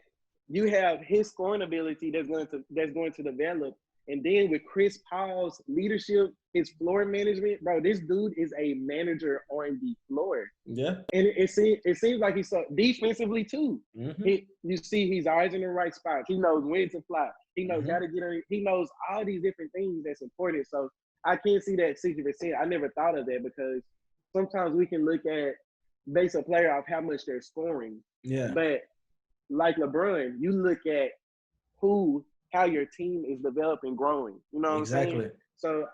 you have his scoring ability that's going to develop. And then with Chris Paul's leadership, his floor management, bro, this dude is a manager on the floor. Yeah. And it seems like he's so defensively too. Mm-hmm. You see he's always in the right spot. He knows when to fly. He knows how to get on. He knows all these different things that's important. So I can't see that 60%. I never thought of that because sometimes we can look at base a player off how much they're scoring. Yeah. But like LeBron, you look at how your team is developing, growing. You know what I'm saying? So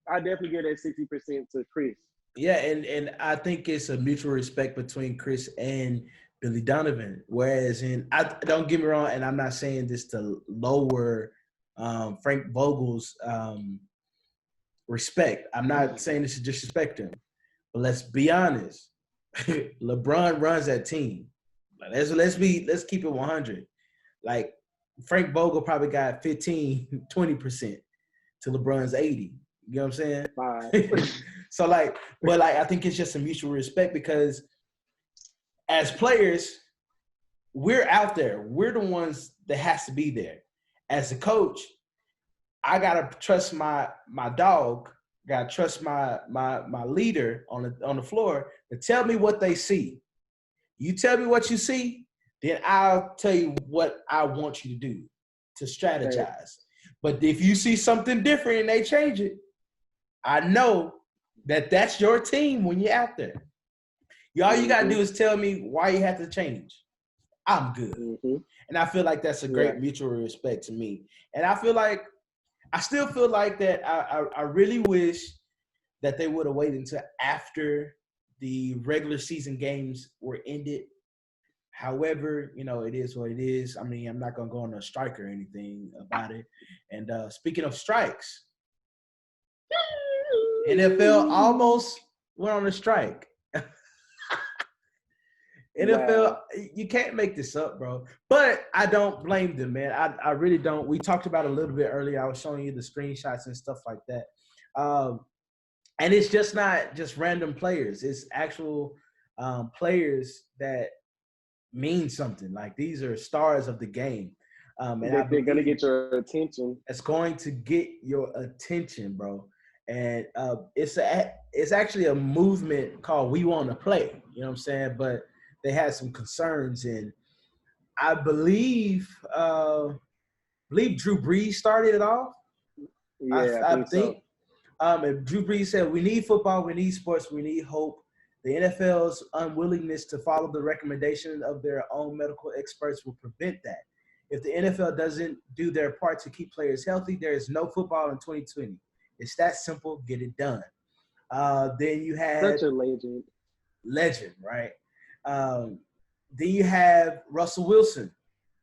I definitely give that 60% to Chris. Yeah, and I think it's a mutual respect between Chris and Billy Donovan. Whereas don't get me wrong, and I'm not saying this to lower Frank Vogel's respect. I'm not saying this to disrespect him. But let's be honest. LeBron runs that team. Let's keep it 100. Like Frank Vogel probably got 15, 20% to LeBron's 80. You know what I'm saying? So but I think it's just a mutual respect because as players, we're out there. We're the ones that has to be there. As a coach, I gotta trust my dog. Gotta trust my leader on the floor to tell me what they see. You tell me what you see, then I'll tell you what I want you to do to strategize. Right. But if you see something different and they change it, I know that that's your team when you're out there. All you got to do is tell me why you have to change. I'm good. Mm-hmm. And I feel like that's a great mutual respect to me. And I still feel like that I really wish that they would have waited until after the regular season games were ended. However, it is what it is. I mean, I'm not going to go on a strike or anything about it. And speaking of strikes, NFL almost went on a strike. NFL, you can't make this up, bro. But I don't blame them, man. I really don't. We talked about it a little bit earlier. I was showing you the screenshots and stuff like that. And it's just not just random players. It's actual players that mean something. Like these are stars of the game. And they're going to get your attention. It's going to get your attention, bro. And it's actually a movement called We Want to Play. You know what I'm saying? But they had some concerns, and I believe Drew Brees started it off. Yeah, I think so. And Drew Brees said, "We need football, we need sports, we need hope." The NFL's unwillingness to follow the recommendation of their own medical experts will prevent that. If the NFL doesn't do their part to keep players healthy, there is no football in 2020. It's that simple. Get it done. Then you had such a legend, right? Then you have Russell Wilson,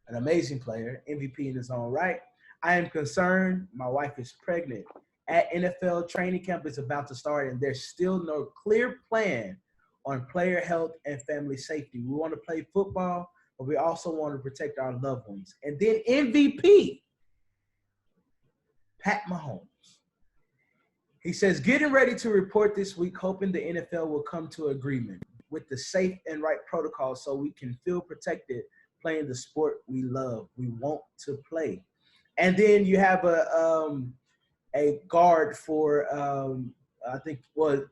an amazing player, MVP in his own right. I am concerned. My wife is pregnant. At NFL training camp is about to start, and there's still no clear plan on player health and family safety. We want to play football, but we also want to protect our loved ones. And then MVP, Pat Mahomes. He says, getting ready to report this week, hoping the NFL will come to agreement with the safe and right protocol so we can feel protected playing the sport we love. We want to play. And then you have a guard for,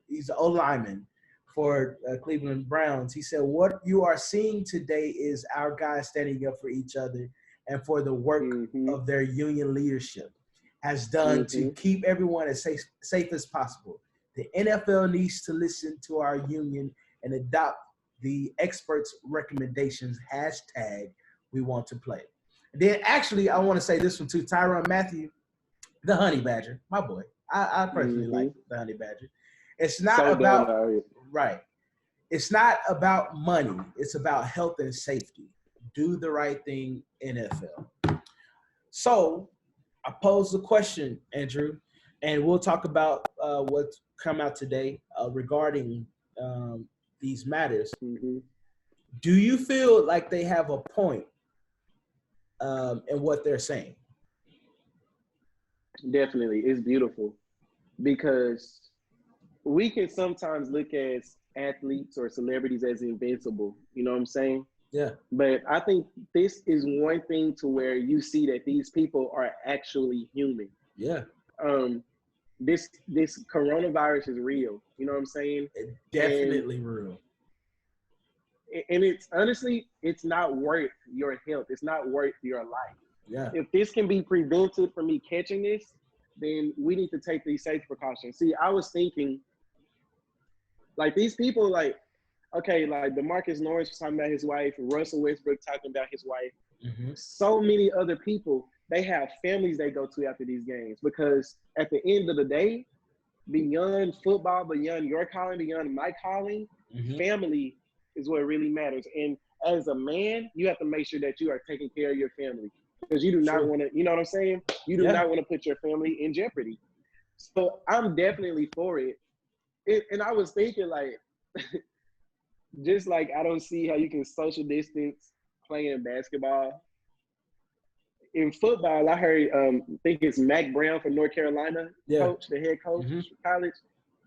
he's an O-lineman for Cleveland Browns. He said, what you are seeing today is our guys standing up for each other and for the work of their union leadership has done to keep everyone as safe as possible. The NFL needs to listen to our union and adopt the experts' recommendations, hashtag we want to play. And then actually, I want to say this one too, Tyrann Mathieu, the Honey Badger, my boy. I personally like the Honey Badger. It's not right. It's not about money. It's about health and safety. Do the right thing, NFL. So I posed the question, Andrew, and we'll talk about what's come out today regarding these matters. Do you feel like they have a point in what they're saying? Definitely. It's beautiful because we can sometimes look at athletes or celebrities as invincible. You know what I'm saying? Yeah. But I think this is one thing to where you see that these people are actually human. Yeah. This coronavirus is real. You know what I'm saying? It's definitely real. And it's honestly, it's not worth your health. It's not worth your life. Yeah. If this can be prevented from me catching this, then we need to take these safety precautions. See, I was thinking, like these people, like, okay, like DeMarcus Lawrence was talking about his wife, Russell Westbrook talking about his wife. So many other people, they have families they go to after these games because at the end of the day, beyond football, beyond your calling, beyond my calling, family is what really matters. And as a man, you have to make sure that you are taking care of your family because you do not want to, you know what I'm saying? You do not want to put your family in jeopardy. So I'm definitely for it. And I was thinking like, just like I don't see how you can social distance playing basketball. In football, I heard, think it's Mac Brown from North Carolina, Yeah. coach, the head coach Mm-hmm. for college.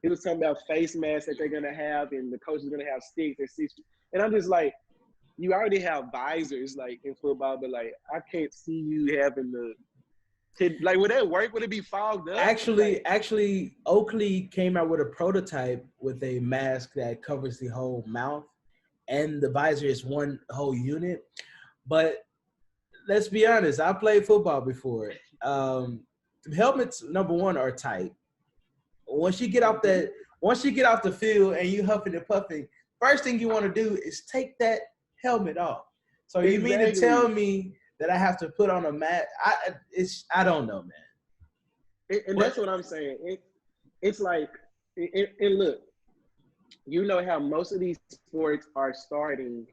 He was talking about face masks that they're gonna have, and the coach is gonna have sticks and six. And I'm just like, you already have visors like in football, but like I can't see you having like would that work? Would it be fogged up? Actually, Oakley came out with a prototype with a mask that covers the whole mouth, and the visor is one whole unit. But let's be honest, I played football before. Helmets, number one, are tight. Once you get off the field and you huffing and puffing, first thing you want to do is take that helmet off. So you mean to tell me that I have to put on a mask? I don't know, man. And that's what I'm saying. It's like, and look, you know how most of these sports are starting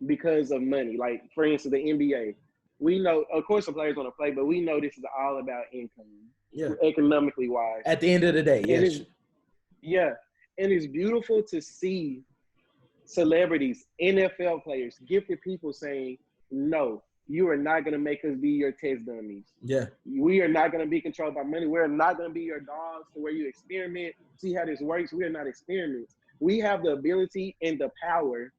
because of money. Like, for instance, the NBA. We know, of course, the players want to play, but we know this is all about income, economically wise. At the end of the day, yes. And it's beautiful to see celebrities, NFL players, gifted people saying, no, you are not going to make us be your test dummies. Yeah. We are not going to be controlled by money. We're not going to be your dogs to where you experiment, see how this works. We are not experiments. We have the ability and the power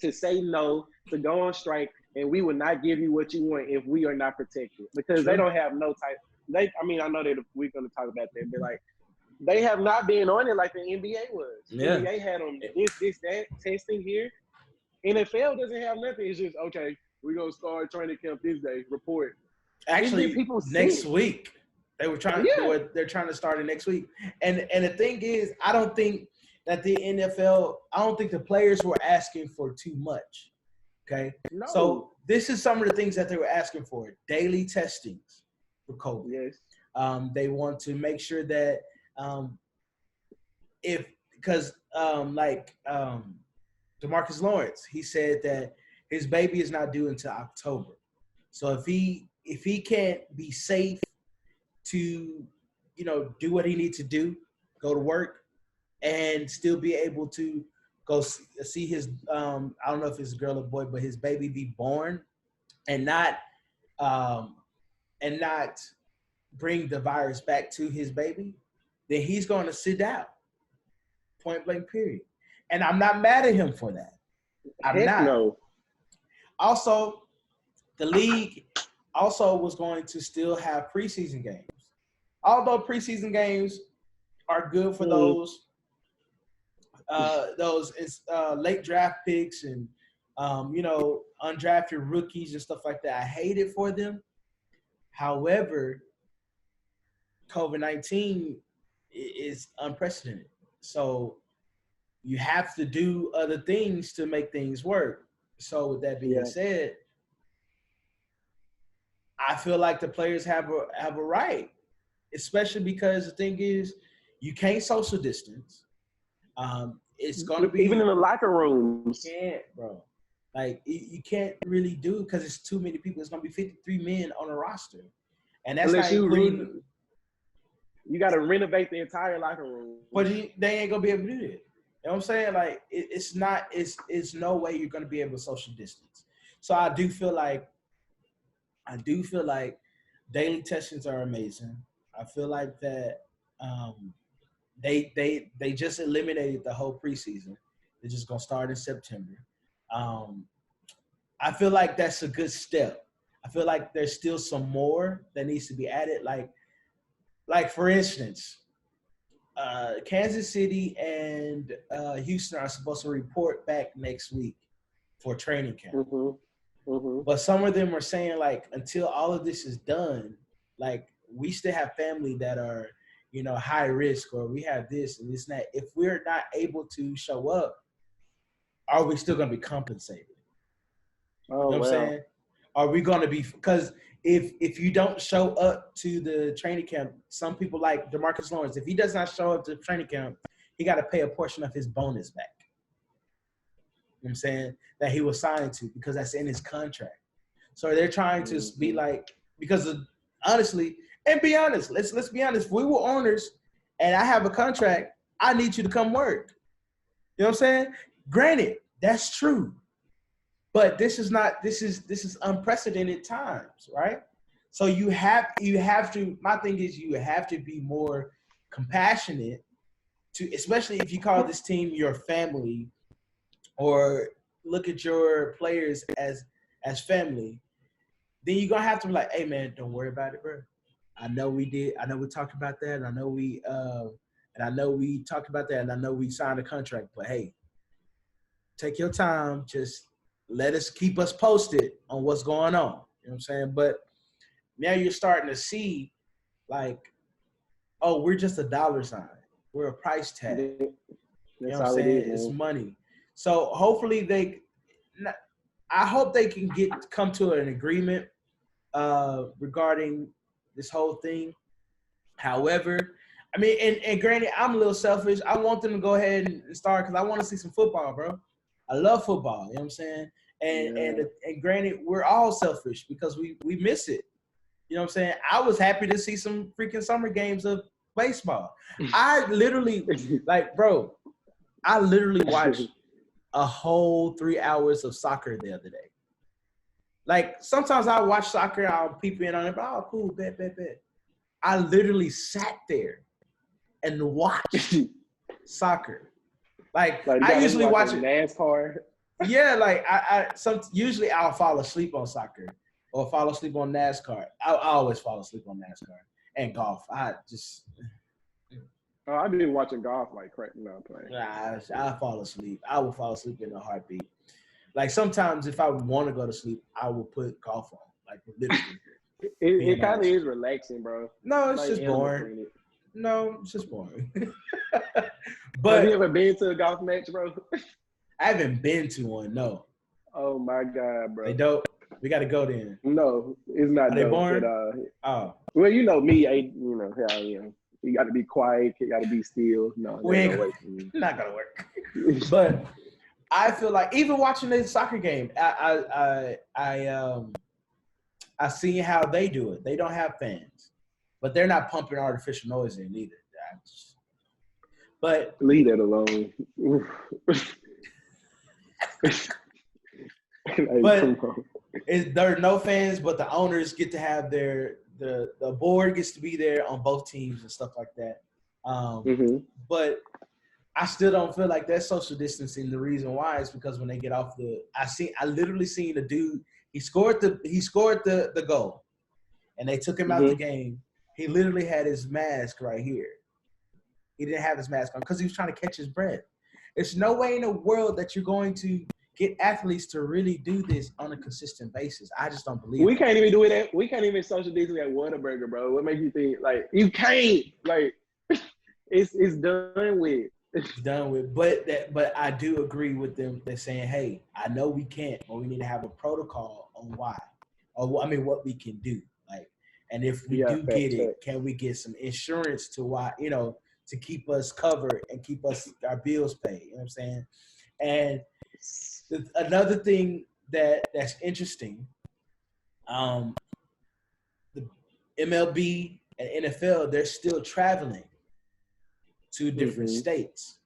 to say no, to go on strike, and we will not give you what you want if we are not protected. Because they don't have no type. I know that we're going to talk about that, but like, they have not been on it like the NBA was. Yeah. NBA had them that, testing here. NFL doesn't have nothing. It's just, okay, we're going to start training camp this day, report. Actually, next week. They're trying to start it next week. And the thing is, I don't think that the NFL, I don't think the players were asking for too much. Okay? No. So this is some of the things that they were asking for. Daily testings for COVID. Yes. They want to make sure that DeMarcus Lawrence, he said that his baby is not due until October. So if he can't be safe to, do what he needs to do, go to work, and still be able to go see his, I don't know if it's a girl or boy, but his baby be born, and not bring the virus back to his baby, then he's going to sit down. Point blank, period. And I'm not mad at him for that. I'm not. No. Also, the league also was going to still have preseason games. Although preseason games are good for those late draft picks and undrafted rookies and stuff like that. I hate it for them. However, COVID-19 is unprecedented. So you have to do other things to make things work. So with that being said, I feel like the players have a right, especially because the thing is, you can't social distance. It's going to be even in the locker rooms. You can't, bro. Like you can't really do it because it's too many people. It's going to be 53 men on a roster, and that's unless not including. You got to renovate the entire locker room. But they ain't gonna be able to do that. You know what I'm saying? Like it's no way you're gonna be able to social distance. So I do feel like daily testings are amazing. I feel like that they just eliminated the whole preseason. They're just gonna start in September. I feel like that's a good step. I feel like there's still some more that needs to be added. Like for instance, Kansas City and Houston are supposed to report back next week for training camp. Mm-hmm. Mm-hmm. But some of them are saying, like, until all of this is done, like, we still have family that are, high risk, or we have this and this and that. If we're not able to show up, are we still going to be compensated? Oh, you know what I'm saying? Are we going to be – because if you don't show up to the training camp, some people like DeMarcus Lawrence, if he does not show up to the training camp, he got to pay a portion of his bonus back. You know what I'm saying? That he was signed to, because that's in his contract. So they're trying to be like, because honestly, and be honest, let's be honest, if we were owners and I have a contract, I need you to come work. You know what I'm saying? Granted, that's true. But this is unprecedented times, right? So you have to, my thing is you have to be more compassionate to, especially if you call this team your family or look at your players as family, then you're gonna have to be like, hey man, don't worry about it, bro. I know we talked about that, and I know we talked about that, and I know we signed a contract, but hey, take your time, just keep us posted on what's going on. You know what I'm saying? But now you're starting to see, like, oh, we're just a dollar sign. We're a price tag. You know what I'm saying? It's money. So hopefully I hope they can come to an agreement regarding this whole thing. However, I mean, and granted, I'm a little selfish. I want them to go ahead and start because I want to see some football, bro. I love football. You know what I'm saying? And granted, we're all selfish because we miss it. You know what I'm saying? I was happy to see some freaking summer games of baseball. I literally watched a whole 3 hours of soccer the other day. Like, sometimes I watch soccer, I'll peep in on it, but oh, cool, bet. I literally sat there and watched soccer. Like I usually watch it. NASCAR. Yeah, like usually I'll fall asleep on soccer or fall asleep on NASCAR. I always fall asleep on NASCAR and golf. I've been watching golf like crap. No, playing. I fall asleep. I will fall asleep in a heartbeat. Like, sometimes if I want to go to sleep, I will put golf on. Like, literally. It kind of is relaxing, bro. No, it's just boring. No, it's just boring. But have you ever been to a golf match, bro? I haven't been to one, no. Oh my God, bro. They dope. We got to go then. No, it's not. Are they boring? Oh. Well, you know me. How I am. You got to be quiet. You got to be still. No, not gonna work. But I feel like even watching this soccer game, I see how they do it. They don't have fans, but they're not pumping artificial noise in either. But leave that alone. But there are no fans, but the owners get to have the board gets to be there on both teams and stuff like that. But I still don't feel like that's social distancing. The reason why is because when they get off I literally seen a dude. He scored the goal, and they took him out the game. He literally had his mask right here. He didn't have his mask on because he was trying to catch his breath. There's no way in the world that you're going to get athletes to really do this on a consistent basis. I just don't believe it. Can't even do it. We can't even social distance at Whataburger, bro. What makes you think like you can't? Like it's done with. It's done with. But I do agree with them. They're saying, hey, I know we can't, but we need to have a protocol on why, or what we can do. Like, and if we do get it, can we get some insurance to why, to keep us covered and keep our bills paid? You know what I'm saying? And another thing that's interesting, the MLB and NFL, they're still traveling to different states.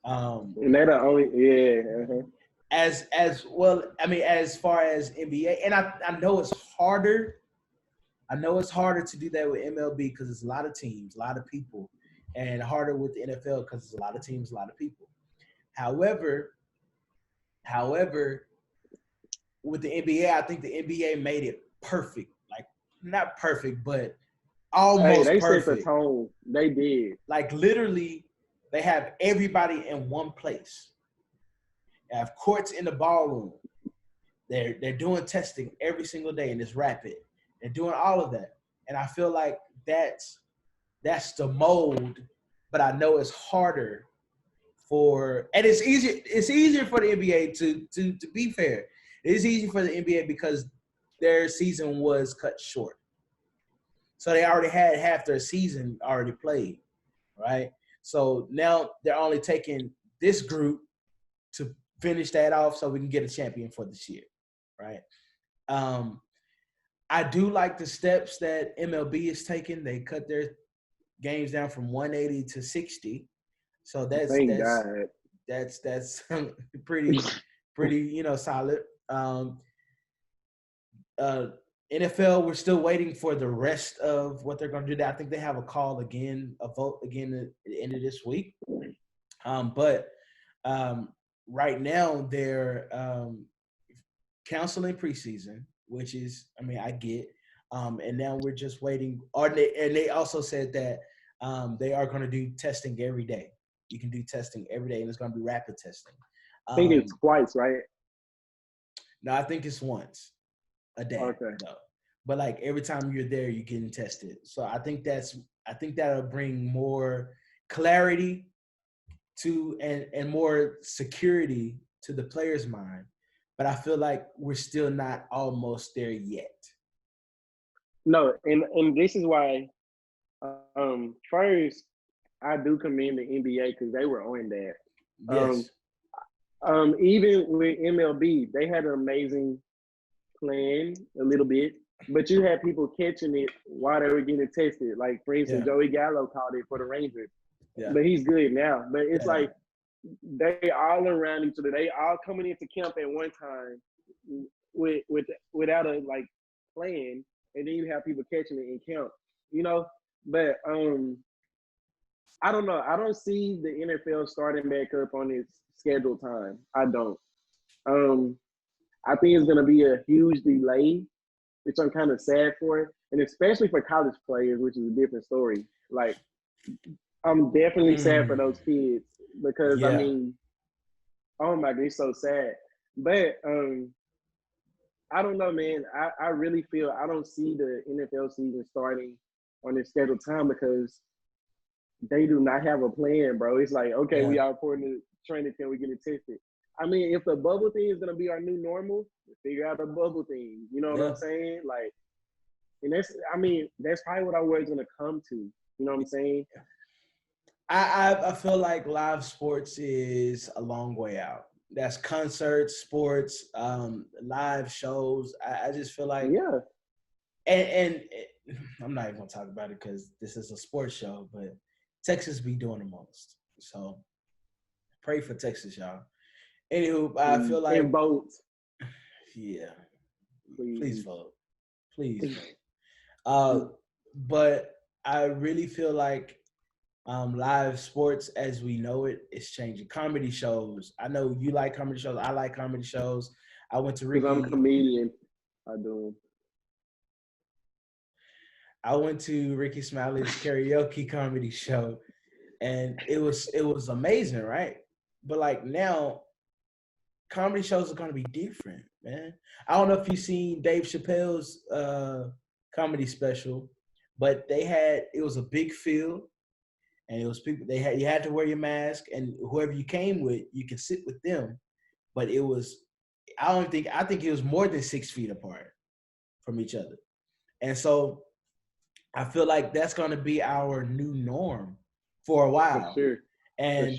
And they're the only, As well, I mean, as far as NBA, and I know it's harder. I know it's harder to do that with MLB because it's a lot of teams, a lot of people, and harder with the NFL because it's a lot of teams, a lot of people. However, with the NBA, I think the NBA made it perfect. Like, not perfect, but almost they perfect. Set the tone. They did. Like, literally, they have everybody in one place. They have courts in the ballroom. They're doing testing every single day, and it's rapid. They're doing all of that. And I feel like that's the mold, but I know it's harder and it's easier for the NBA to be fair. It is easy for the NBA because their season was cut short. So they already had half their season already played, right? So now they're only taking this group to finish that off so we can get a champion for this year, right? I do like the steps that MLB is taking. They cut their games down from 180 to 60. So that's God. That's pretty, solid. NFL, we're still waiting for the rest of what they're going to do. I think they have a vote again at the end of this week. But right now they're canceling preseason, which is, I get. And now we're just waiting. And they also said that they are going to do testing every day. You can do testing every day, and it's going to be rapid testing. I think it's twice, right? No, I think it's once a day. Okay. No. But like every time you're there, you're getting tested. So I think that'll bring more clarity to and more security to the player's mind. But I feel like we're still not almost there yet. No, and this is why first I do commend the NBA because they were on that. Yes. Even with MLB, they had an amazing plan a little bit, but you had people catching it while they were getting tested. Like, for instance, Joey Gallo called it for the Rangers. Yeah. But he's good now. But it's like they all around each other. They all coming into camp at one time without a plan, and then you have people catching it in camp. But I don't know. I don't see the NFL starting back up on its scheduled time. I don't. I think it's going to be a huge delay, which I'm kind of sad for, and especially for college players, which is a different story. Like, I'm definitely sad for those kids because, oh my God, it's so sad. But I don't know, man. I really feel I don't see the NFL season starting on its scheduled time because they do not have a plan, bro. It's like, okay, we are reporting to training camp, we getting tested. If the bubble thing is gonna be our new normal, figure out the bubble thing. You know what I'm saying? Like, and that's probably what our world's gonna come to. You know what I'm saying? I feel like live sports is a long way out. That's concerts, sports, live shows. I just feel like and I'm not even gonna talk about it because this is a sports show, but Texas be doing the most. So pray for Texas, y'all. Anywho, I feel like and vote. Yeah. Please vote. Please vote. But I really feel like live sports as we know it is changing. Comedy shows. I know you like comedy shows. I like comedy shows. I went to Ricky. Because I'm a comedian. I do. I went to Ricky Smiley's karaoke comedy show, and it was amazing, right? But like now, comedy shows are gonna be different, man. I don't know if you've seen Dave Chappelle's comedy special, but it was a big field, and it was people. You had to wear your mask, and whoever you came with, you could sit with them. But it was, I think it was more than 6 feet apart from each other, and so I feel like that's going to be our new norm for a while. For sure. And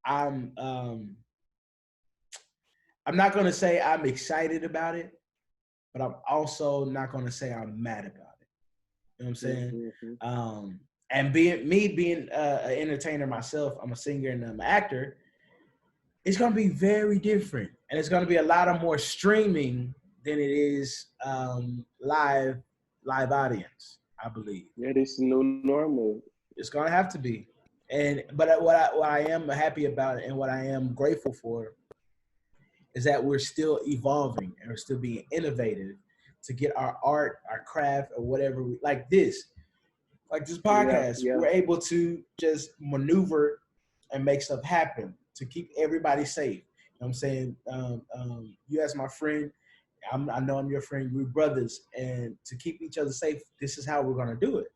I'm not going to say I'm excited about it, but I'm also not going to say I'm mad about it. You know what I'm saying? Mm-hmm. And being an entertainer myself, I'm a singer and I'm an actor. It's going to be very different, and it's going to be a lot of more streaming than it is live audience. I believe. Yeah, this is new normal. It's gonna have to be, but what I am happy about and what I am grateful for is that we're still evolving and we're still being innovative to get our art, our craft, or whatever like this podcast. Yeah. We're able to just maneuver and make stuff happen to keep everybody safe. You know what I'm saying? You as my friend. I know I'm your friend. We're brothers, and to keep each other safe, this is how we're gonna do it.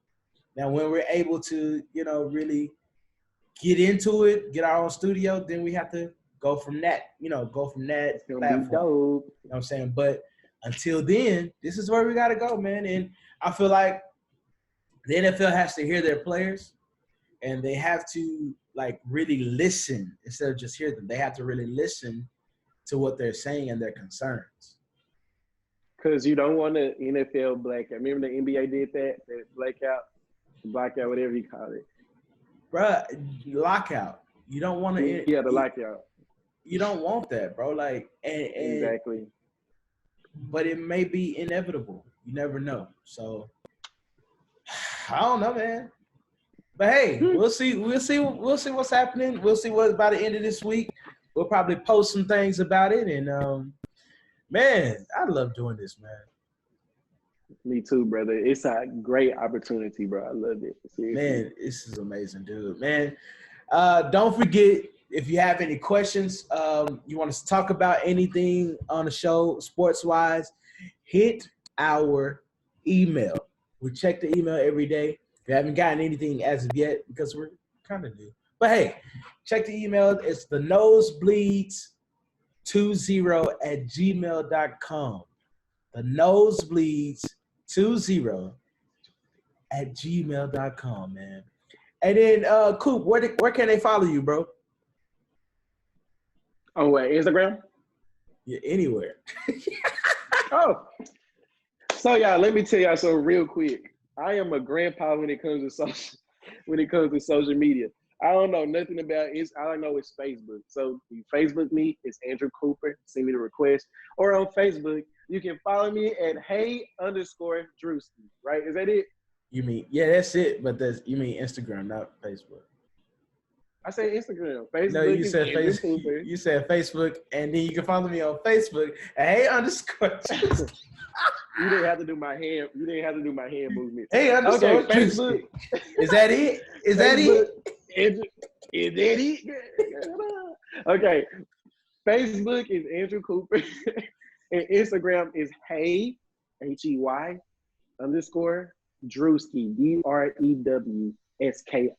Now, when we're able to, really get into it, get our own studio, then we have to go from that. Go from that platform. You know what I'm saying? But until then, this is where we gotta go, man. And I feel like the NFL has to hear their players, and they have to really listen instead of just hear them. They have to really listen to what they're saying and their concerns. Because you don't want an NFL blackout. Remember the NBA did that blackout, whatever you call it. Bruh, lockout. You don't want to. Yeah, the lockout. You don't want that, bro. Like, and Exactly. But it may be inevitable. You never know. So I don't know, man. But hey, we'll see. We'll see what's happening. We'll see what by the end of this week. We'll probably post some things about it. And man, I love doing this, man. Me too, brother. It's a great opportunity, bro. I love it. Seriously. Man, this is amazing, dude. Man, don't forget, if you have any questions, you want us to talk about anything on the show, sports-wise, hit our email. We check the email every day. We haven't gotten anything as of yet because we're kind of new. But hey, check the email. It's the nosebleeds20@gmail.com. The nosebleeds20@gmail.com, man. And then, Coop, where can they follow you, bro? On what, Instagram? Yeah, anywhere. Oh. So y'all, let me tell y'all something real quick. I am a grandpa when it comes to social media. I don't know nothing about it. All I know is Facebook. So you Facebook me, it's Andrew Cooper. Send me the request. Or on Facebook, you can follow me at hey_Drewski. Right? Is that it? You mean, yeah, that's it. But you mean Instagram, not Facebook. I said Instagram. Facebook. No, you said Facebook. You said Facebook, and then you can follow me on Facebook at hey_Drewski. You didn't have to do my hand. You didn't have to do my hand movement. Hey_Drewski. Okay, Facebook. Is that it? Is that it? Is that it? Okay. Facebook is Andrew Cooper. And Instagram is hey, HEY _ Drewski, DREWSKI.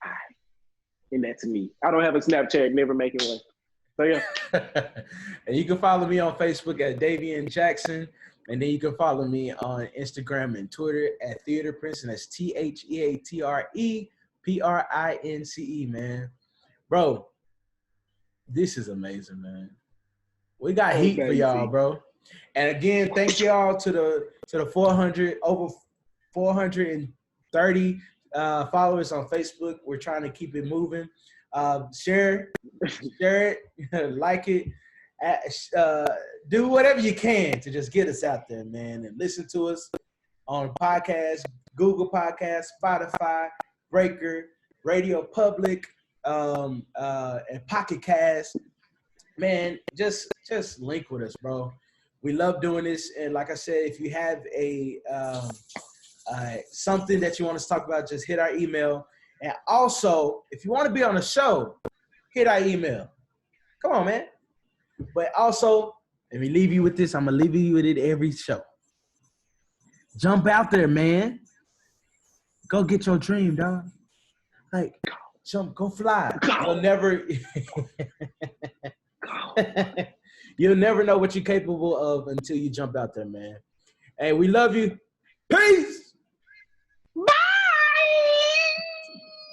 And that's me. I don't have a Snapchat, never making one. So yeah. And you can follow me on Facebook at Davian Jackson. And then you can follow me on Instagram and Twitter at Theater Prince. And that's TheaterPrince, man. Bro, this is amazing, man. We got heat for y'all, bro. And again, thank y'all to the over 430 followers on Facebook. We're trying to keep it moving. Share it, like it, do whatever you can to just get us out there, man, and listen to us on podcasts, Google Podcasts, Spotify, Breaker, Radio Public, and Pocket Cast. Man, just link with us, bro. We love doing this, and like I said, if you have a something that you want us to talk about, just hit our email. And also, if you want to be on the show, hit our email. Come on, man. But also, let me leave you with this. I'm going to leave you with it every show. Jump out there, man. Go get your dream, dog. Like, jump, go fly. You'll never know what you're capable of until you jump out there, man. Hey, we love you. Peace.